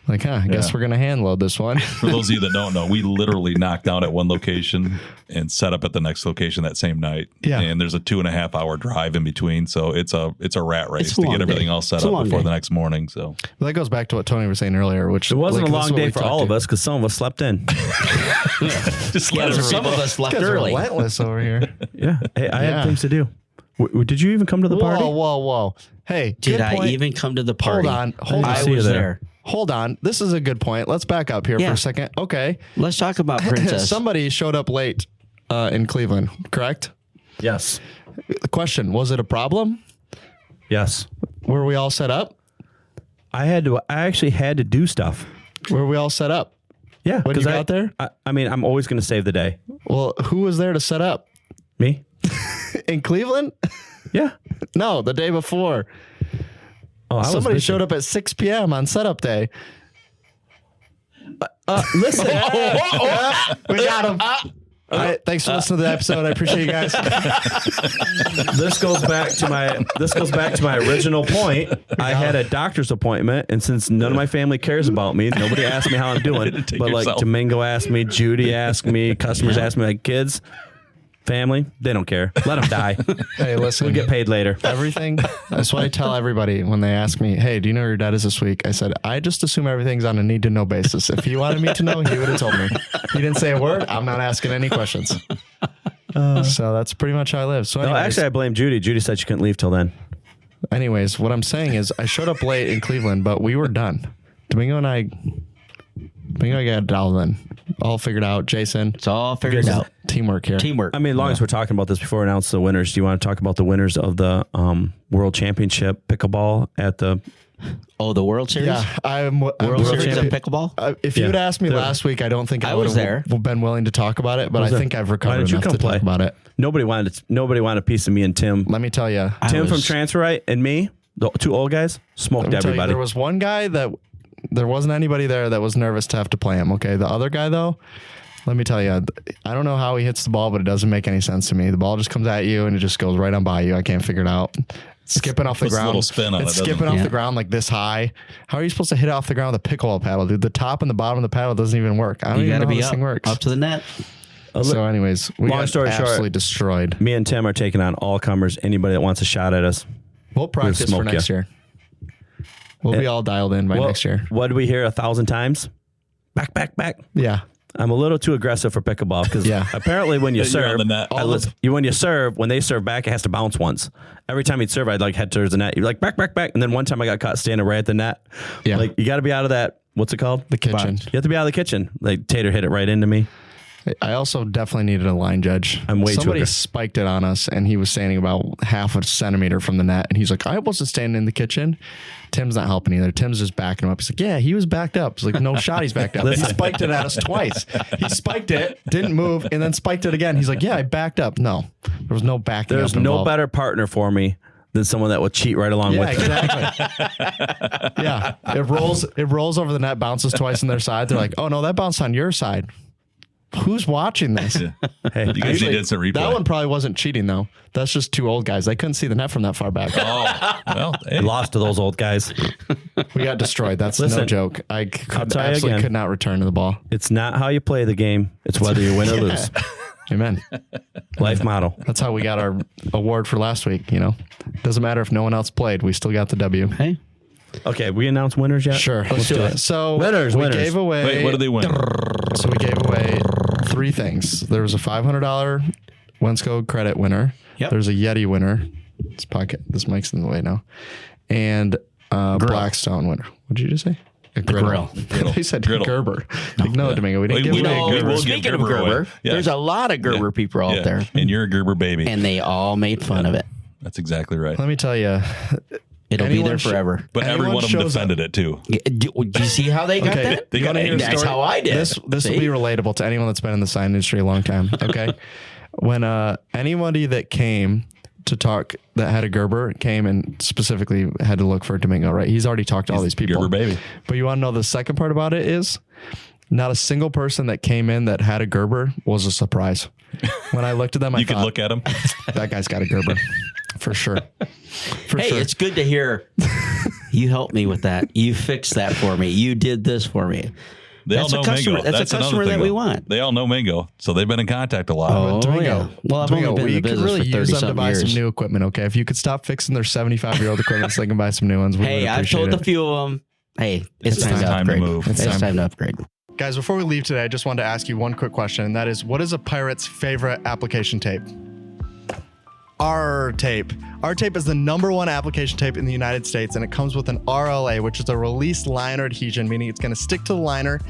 Like, I guess we're gonna hand load this one. For those of you that don't know, we literally knocked down at one location and set up at the next location that same night. Yeah. And there's a 2.5 hour drive in between. So it's a rat race It's a to long get everything day. all set It's a up long before day. the next morning. So That goes back to what Tony was saying earlier, which It wasn't like, a this long is what day we for talked all of to. us because some of us slept in. just Yeah, let for us some of us left You guys are early. relentless over here. Yeah. Hey, I Yeah. had things to do. Did you even come to the party? Whoa. Hey, Did good I point. even come to the party? Hold on. I see you was there. there. Hold on. This is a good point. Let's back up here Yeah. for a second. Okay. Let's talk about Princess. Somebody showed up late in Cleveland, correct? Yes. The question, was it a problem? Yes. Were we all set up? I actually had to do stuff. Were we all set up? Yeah. When you 'cause got there? I mean, I'm always going to save the day. Well, who was there to set up? Me? In Cleveland? Yeah. No, the day before. Oh, Somebody showed up at 6 p.m. on setup day. Listen. We got him. All right, thanks for listening to the episode. I appreciate you guys. This goes back to my original point. I had a doctor's appointment, and since none of my family cares about me, nobody asked me how I'm doing. But like Domingo asked me, Judy asked me, customers asked me, like kids, family, they don't care. Let them die. Hey, listen. We'll get paid later. Everything. That's what I tell everybody when they ask me, hey, do you know who your dad is this week? I said, I just assume everything's on a need to know basis. If he wanted me to know, he would have told me. He didn't say a word. I'm not asking any questions. So that's pretty much how I live. So No, actually, I blame Judy. Judy said she couldn't leave till then. anyways, what I'm saying is I showed up late in Cleveland, but we were done. Domingo and I got it dialed in. All figured out. Jason. It's all figured out. Teamwork here. Teamwork. I mean, as long as we're talking about this before we announce the winners, do you want to talk about the winners of the World Championship pickleball at the... Oh, the World Series? Yeah. I'm World Series of pickleball? If you had asked me last week, I don't think I would have been willing to talk about it, but I think I've recovered enough to talk about it. Nobody wanted a piece of me and Tim. Let me tell you. Tim from Transfer Right and me, the two old guys, smoked everybody. There was one guy that there wasn't anybody there that was nervous to have to play him. Okay. The other guy, though, let me tell you, I don't know how he hits the ball, but it doesn't make any sense to me. The ball just comes at you and it just goes right on by you. I can't figure it out. Skipping off the ground. A little spin on it's it, skipping off the ground like this high. How are you supposed to hit it off the ground with a pickleball paddle, dude? The top and the bottom of the paddle doesn't even work. I don't even know how this thing works. Up to the net. So anyways, we Long got story short, absolutely destroyed. Me and Tim are taking on all comers. Anybody that wants a shot at us. We'll practice for next year. We'll be all dialed in by next year. What did we hear 1,000 times? Back. Yeah. I'm a little too aggressive for pickleball because apparently when you serve, when they serve back, it has to bounce once. Every time he'd serve, I'd like head towards the net. You're like back. And then one time I got caught standing right at the net. Yeah. Like you got to be out of that. What's it called? The kitchen. You have to be out of the kitchen. Like Tater hit it right into me. I also definitely needed a line judge. Somebody spiked it on us, and he was standing about half a centimeter from the net, and he's like, I wasn't standing in the kitchen. Tim's not helping either. Tim's just backing him up. He's like, yeah, he was backed up. He's like, no shot, he's backed up. He spiked it at us twice. He spiked it, didn't move, and then spiked it again. He's like, yeah, I backed up. No, there was no backing up. There's no better partner for me than someone that will cheat right along with exactly. Yeah, it rolls over the net, bounces twice on their side. They're like, oh, no, that bounced on your side. Who's watching this? Hey, you guys did some replay. That one probably wasn't cheating, though. That's just two old guys. They couldn't see the net from that far back. Oh, well, hey. Lost to those old guys. We got destroyed. That's no joke. I could not return to the ball. It's not how you play the game. It's whether you win or lose. Amen. Life model. That's how we got our award for last week. Doesn't matter if no one else played. We still got the W. Hey. Okay, we announced winners yet? Sure. Let's do it. So winners. Gave away. Wait, what did they win? So we gave away 3 things. There was a $500 Wensco Credit winner. Yep. There's a Yeti winner. This mic's in the way now. And Blackstone winner. What did you just say? A griddle. They said Gerber. No, Domingo. We didn't give away a Gerber. Speaking of Gerber, there's a lot of Gerber people out there. And you're a Gerber baby. And they all made fun of it. That's exactly right. Let me tell you. It'll be there forever. But every one of them defended it too. Do you see how they got that? They got it. That's how I did. This will be relatable to anyone that's been in the sign industry a long time. Okay. When anybody that came to talk that had a Gerber came and specifically had to look for Domingo, right? He's already talked to all these people. Gerber baby. But you want to know the second part about it is not a single person that came in that had a Gerber was a surprise. When I looked at them, I could look at him. That guy's got a Gerber. For sure. It's good to hear you helped me with that. You fixed that for me. You did this for me. That's all know Mingo. That's a customer that we want. They all know Mingo, so they've been in contact a lot. Oh, Domingo. Yeah. Well, I've only been in the business for 30 use them to buy years. some new equipment, okay? If you could stop fixing their 75-year-old equipment so they can buy some new ones, we would I've told a few of them, it's time to move. It's time to upgrade. Guys, before we leave today, I just wanted to ask you one quick question, and that is, what is a pirate's favorite application tape? R tape. R tape is the #1 application tape in the United States, and it comes with an RLA, which is a release liner adhesion, meaning it's going to stick to the liner.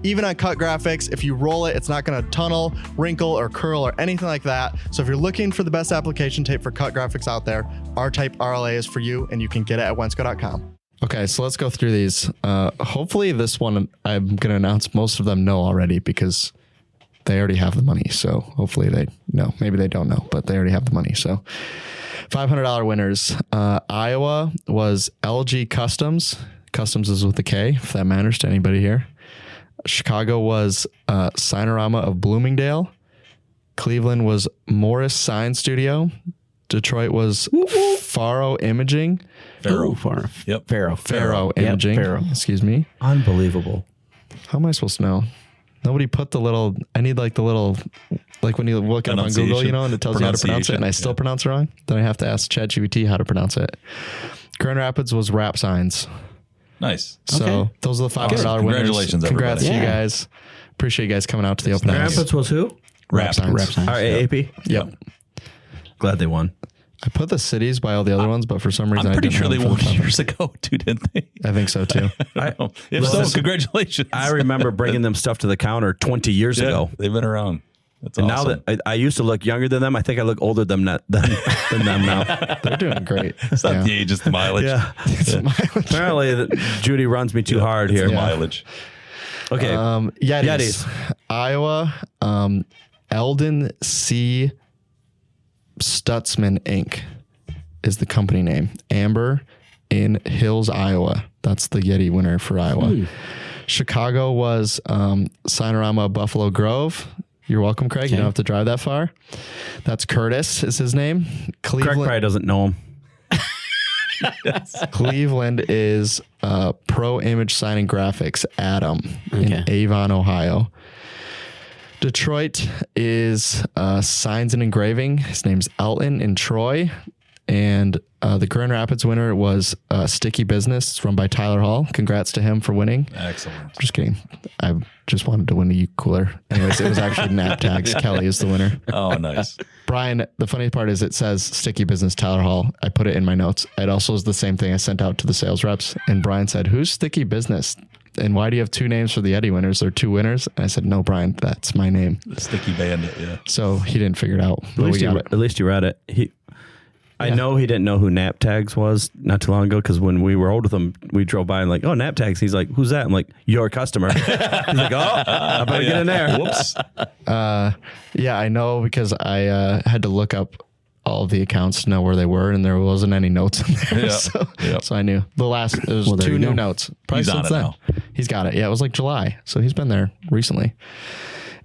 Even on cut graphics, if you roll it, it's not going to tunnel, wrinkle, or curl, or anything like that. So if you're looking for the best application tape for cut graphics out there, R tape RLA is for you, and you can get it at Wensco.com. Okay, so let's go through these. Hopefully this one, I'm going to announce most of them know already because they already have the money. So hopefully maybe they don't know, but they already have the money. So $500 winners. Iowa was LG Customs. Customs is with a K, if that matters to anybody here. Chicago was Signorama of Bloomingdale. Cleveland was Morris Sign Studio. Detroit was Faro Imaging. Faro Imaging. Faro. Excuse me. Unbelievable. How am I supposed to know? Nobody put the little, I need like the little, like when you look it up on Google, and it tells you how to pronounce it, and I still pronounce it wrong. Then I have to ask ChatGPT how to pronounce it. Grand Rapids was Wrap Signs. Nice. So those are the $500 winners. Congratulations, Congrats to everybody. you guys. Appreciate you guys coming out to the open house. Rapids was who? Wrap Signs. RAAP? Yep. Glad they won. I put the cities by all the other ones, but for some reason I'm pretty I didn't sure they have them won for the top. years ago too, didn't they? I think so too. If so, congratulations. I remember bringing them stuff to the counter 20 years ago. They've been around. That's And awesome. now that I used to look younger than them, I think I look older than them now. They're doing great. It's not the age, it's the mileage. Yeah. Apparently, Judy runs me too hard It's here. the mileage. Okay. Yetis. Iowa, Eldon C. Stutzman Inc. is the company name. Amber in Hills, Iowa. That's the Yeti winner for Iowa. Chicago was Signorama Buffalo Grove. You're welcome, Craig. You don't have to drive that far. That's Curtis is his name. Craig probably doesn't know him. Cleveland is Pro Image Signing Graphics, Adam, in Avon, Ohio. Detroit is Signs and Engraving. His name's Elton in Troy. And the Grand Rapids winner was Sticky Business. It's run by Tyler Hall. Congrats to him for winning. Excellent. Just kidding. I just wanted to win a Yeti Cooler. Anyways, it was actually Nap Tags. Kelly is the winner. Oh, nice. Brian, the funny part is it says Sticky Business Tyler Hall. I put it in my notes. It also is the same thing I sent out to the sales reps. And Brian said, "Who's Sticky Business? And why do you have two names for the Yeti winners? There are two winners." And I said, "No, Brian, that's my name." The Sticky Bandit, yeah. So he didn't figure it out. At least you read it. I know he didn't know who Nap Tags was not too long ago, because when we were old with him, we drove by and like, "Oh, Nap Tags." He's like, "Who's that?" I'm like, "Your customer." He's like, "Oh, I better get in there." Whoops. Yeah, I know, because I had to look up all of the accounts to know where they were, and there wasn't any notes in there. Yeah. So I knew the last. It was two new notes. Probably He's on since it then. now. He's got it. Yeah, it was like July, so he's been there recently.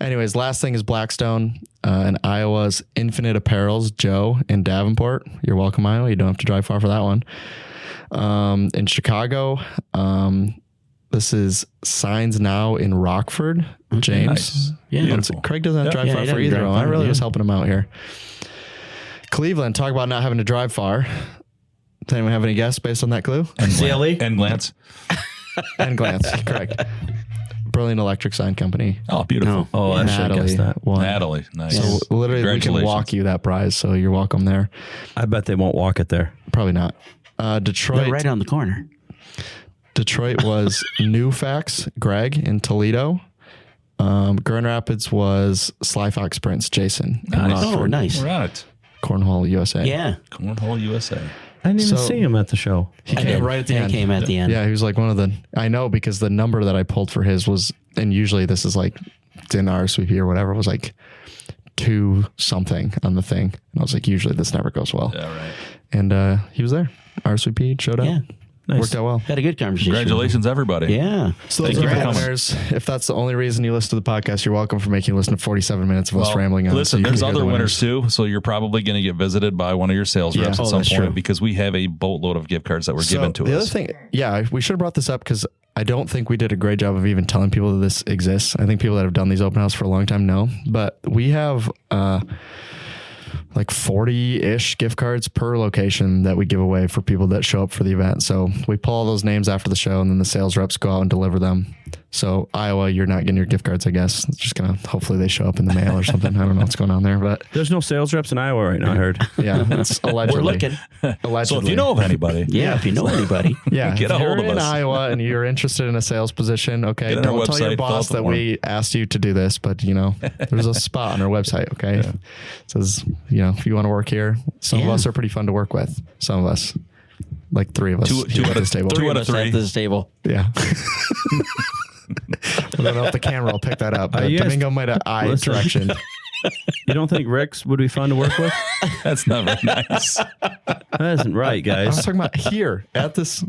Anyways, last thing is Blackstone and Iowa's Infinite Apparels, Joe in Davenport. You're welcome, Iowa. You don't have to drive far for that one. In Chicago, this is Signs Now in Rockford, James. Nice. Yeah. Beautiful. Craig doesn't have to drive far he for doesn't either. drive I far, really yeah. was helping him out here. Cleveland, talk about not having to drive far. Does anyone have any guess based on that clue? CLE? And glance. And glance, correct. Brilliant Electric Sign Company. Oh, beautiful. Oh, I should have Natalie guessed that. won. Natalie, nice. So literally, we can walk you that prize. So you're welcome there. I bet they won't walk it there. Probably not. Detroit. They're right on the corner. Detroit was Newfax, Greg in Toledo. Grand Rapids was Sly Fox Prince, Jason. in Nice. Rockford. Oh, nice. We're on it. Cornhole, USA. Yeah. Cornhole USA. I didn't even So- see him at the show. He I came did. right at the Yeah, end. He came at the end. Yeah, he was like one of the. I know, because the number that I pulled for his was, and usually this is like in RSVP or whatever, was like 2 something on the thing. And I was like, usually this never goes well. Yeah, right. And he was there. RSVP showed up. Yeah. Worked out well. Had a good conversation. Congratulations, everybody. Yeah. So Thank those you are for our coming. winners. If that's the only reason you listen to the podcast, you're welcome for making you listen to 47 minutes of us rambling on. Listen, so you there's can hear other the winners too, so you're probably going to get visited by one of your sales reps Yeah. at Oh, some that's point true. because we have a boatload of gift cards that were given to the us. other thing, yeah, we should have brought this up because I don't think we did a great job of even telling people that this exists. I think people that have done these open house for a long time know, but we have like 40-ish gift cards per location that we give away for people that show up for the event. So we pull all those names after the show, and then the sales reps go out and deliver them. So Iowa, you're not getting your gift cards, I guess. It's just gonna, hopefully they show up in the mail or something. I don't know what's going on there, but There's no sales reps in Iowa right now, I heard. yeah, it's allegedly. We're looking. Allegedly. So if you know of anybody, Yeah. If you know anybody. Yeah, Get if a hold you're of in us. Iowa and you're interested in a sales position, okay, Get on our don't tell your website, fill out boss the that form. we asked you to do this, but you know, there's a spot on our website, okay? It says, you know, if you want to work here, some of Yeah. us are pretty fun to work with. Some of us, like 3 of us Two here out at of- this table. two out of Us at 3. this table. Yeah. I don't know if the camera will pick that up, but you guys- Domingo might have eye Listen. direction. You don't think Rick's would be fun to work with? That's not very nice. That isn't right, I was guys. talking about here at this.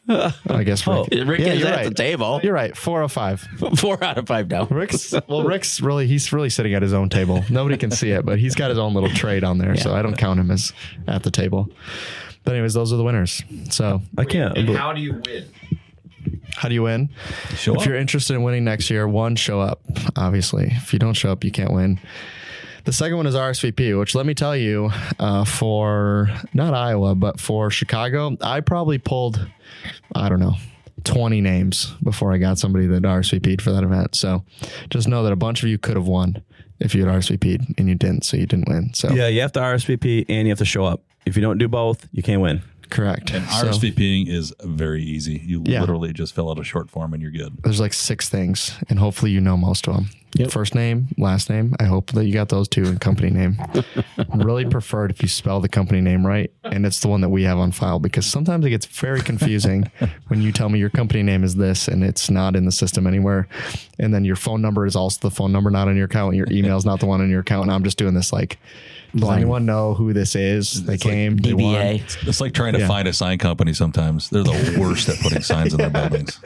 I guess Rick. Rick is you're at right. the table. You're right. 4 of 5. 4 out of 5 now. Rick's he's really sitting at his own table. Nobody can see it, but he's got his own little tray down there, so I don't count him as at the table. But anyways, those are the winners. So I can't. And how do you win? how do you win? Show If up. you're interested in winning next year, one, show up, obviously. If you don't show up, you can't win. The second one is RSVP, which let me tell you, for not Iowa, but for Chicago, I probably pulled, I don't know, 20 names before I got somebody that RSVP'd for that event. So just know that a bunch of you could have won if you had RSVP'd and you didn't, so you didn't win. So Yeah, you have to RSVP and you have to show up. If you don't do both, you can't win. correct. And So RSVPing is very easy. You Yeah. literally just fill out a short form and you're good. there's like 6 things, and hopefully you know most of them. First name, last name. I hope that you got those 2, and company name. Really prefer it if you spell the company name right, and it's the one that we have on file, because sometimes it gets very confusing when you tell me your company name is this and it's not in the system anywhere, and then your phone number is also the phone number not on your account, and your email is not the one on your account, and I'm just doing this like, does anyone know who this is? They came, they won. DBA. It's like trying to Yeah. find a sign company sometimes. They're the worst at putting signs in their buildings.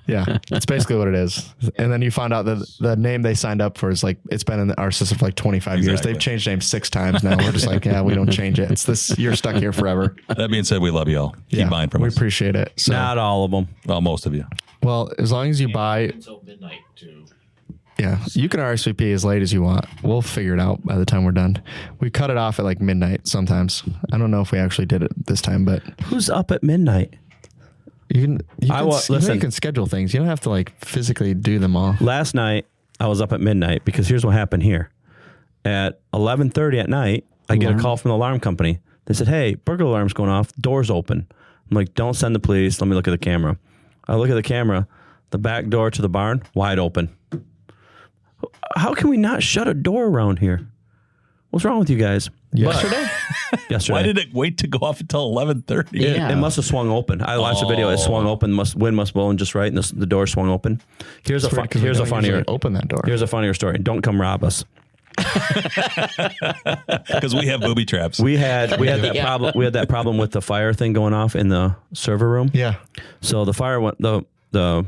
Yeah, that's basically what it is. And then you find out that the name they signed up for is like, it's been in our system for like 25 years. Exactly. They've changed names 6 times now. We're just like, yeah, we don't change it. It's this, you're stuck here forever. That being said, we love you all. Keep Yeah, buying from we us. appreciate it. So, Not all of them. Well, most of you. well, as long as you buy, Until midnight too. yeah, you can RSVP as late as you want. We'll figure it out by the time we're done. We cut it off at like midnight sometimes. I don't know if we actually did it this time, but Who's up at midnight? you can, listen. you can schedule things. You don't have to like physically do them all. Last night, I was up at midnight because here's what happened here. At 11:30 at night, I get a call from the alarm company. They said, hey, burglar alarm's going off. Door's open. I'm like, don't send the police. Let me look at the camera. I look at the camera. The back door to the barn, wide open. How can we not shut a door around here? What's wrong with you guys? Yesterday? Yesterday. Why did it wait to go off until 11:30? Yeah. It must have swung open. I watched the video. It swung open. Wind must blow in just right, and the door swung open. Here's a funnier. Open that door. Here's a funnier story. Don't come rob us. Because we have booby traps. We had that Yeah. problem. We had that problem with the fire thing going off in the server room. Yeah. So the fire went the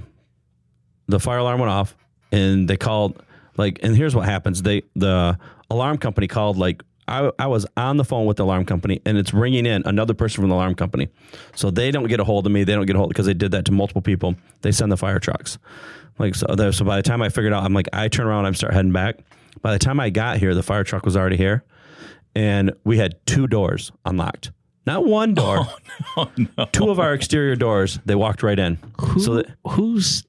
fire alarm went off, and they called and here's what happens. The alarm company called I was on the phone with the alarm company, and it's ringing in another person from the alarm company. So they don't get a hold of me. They don't get a hold because they did that to multiple people. They send the fire trucks. So by the time I figured out, I turn around, I start heading back. By the time I got here, the fire truck was already here, and we had 2 doors unlocked. Not one door. Oh, no. 2 of our exterior doors. They walked right in. Who's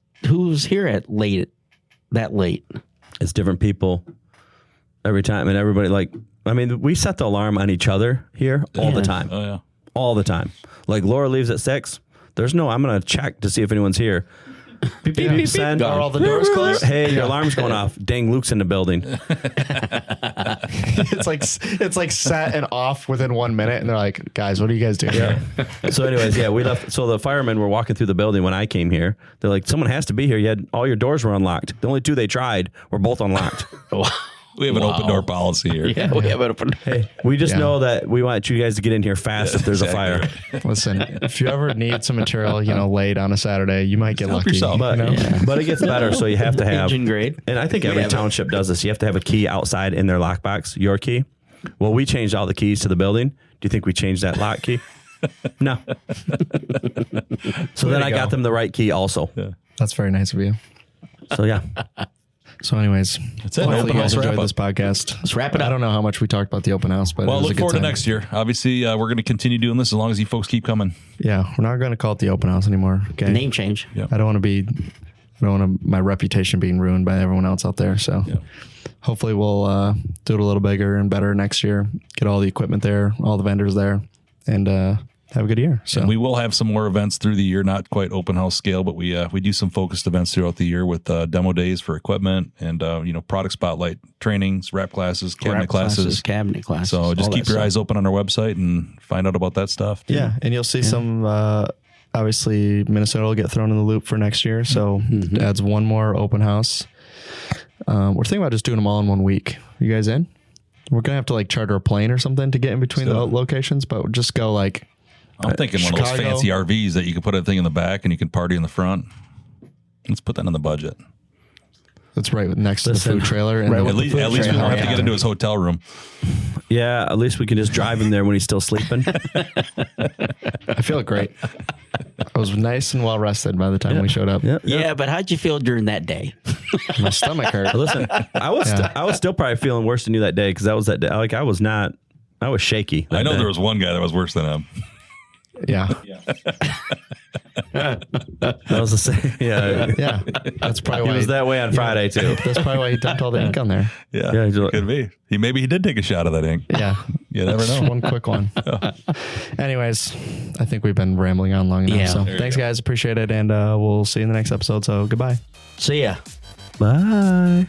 here at that late? It's different people every time, and everybody we set the alarm on each other here all the time. Oh, yeah. All the time. Like Laura leaves at 6. There's no, I'm going to check to see if anyone's here. Beep, beep, beep, send. Are all the doors closed? Hey, your alarm's going off. Dang, Luke's in the building. it's like set and off within 1 minute, and they're like, guys, what are you guys doing here? So anyways, we left. So the firemen were walking through the building when I came here. They're like, someone has to be here. You had all your doors were unlocked. The only 2 they tried were both unlocked. We have an open door policy here. Yeah, we have it open. Hey, we just know that we want you guys to get in here fast if there's a fire. Listen, if you ever need some material, late on a Saturday, you might get Help lucky. yourself. But, but it gets better, so you have to have Engine grade. And I think every township does this. You have to have a key outside in their lockbox, your key. Well, we changed all the keys to the building. Do you think we changed that lock key? No. So then I got them the right key also. Yeah. That's very nice of you. So yeah. So anyways, That's it. hopefully Open you guys house enjoyed wrap-up. this podcast. Let's wrap it up. I don't know how much we talked about the open house, but Well, it was a look good forward to time. next year. Obviously, we're going to continue doing this as long as you folks keep coming. Yeah, we're not going to call it the open house anymore. Okay. Name change. Yeah. I don't want my reputation being ruined by everyone else out there. So hopefully we'll do it a little bigger and better next year. Get all the equipment there, all the vendors there, and have a good year. So And we will have some more events through the year, not quite open house scale, but we do some focused events throughout the year with demo days for equipment and product spotlight trainings, wrap classes, cabinet classes. Cabinet classes. So just all keep that your stuff. eyes open on our website and find out about that stuff. yeah, and you'll see some. obviously Minnesota will get thrown in the loop for next year. So it adds one more open house. We're thinking about just doing them all in 1 week. You guys in? We're going to have to like charter a plane or something to get in between the locations, but just go like, I'm thinking one of those fancy RVs that you can put a thing in the back and you can party in the front. Let's put that in the budget. That's right next to the food trailer. And At least we won't have to get into his hotel room. Yeah, at least we can just drive him there when he's still sleeping. I feel great. I was nice and well rested by the time we showed up. Yeah, but how'd you feel during that day? My stomach hurt. Listen, I was still probably feeling worse than you that day because that was that day. Like I was shaky. I know there was one guy that was worse than him. Yeah. That was the same. Yeah. Yeah. That's probably He why was that way on Friday too. That's probably why he dumped all the ink on there. Yeah, could be. Maybe he did take a shot of that ink. Yeah. You never Just know. one quick one. Anyways, I think we've been rambling on long enough. Yeah. So thanks, guys. Appreciate it. And we'll see you in the next episode. So goodbye. See ya. Bye.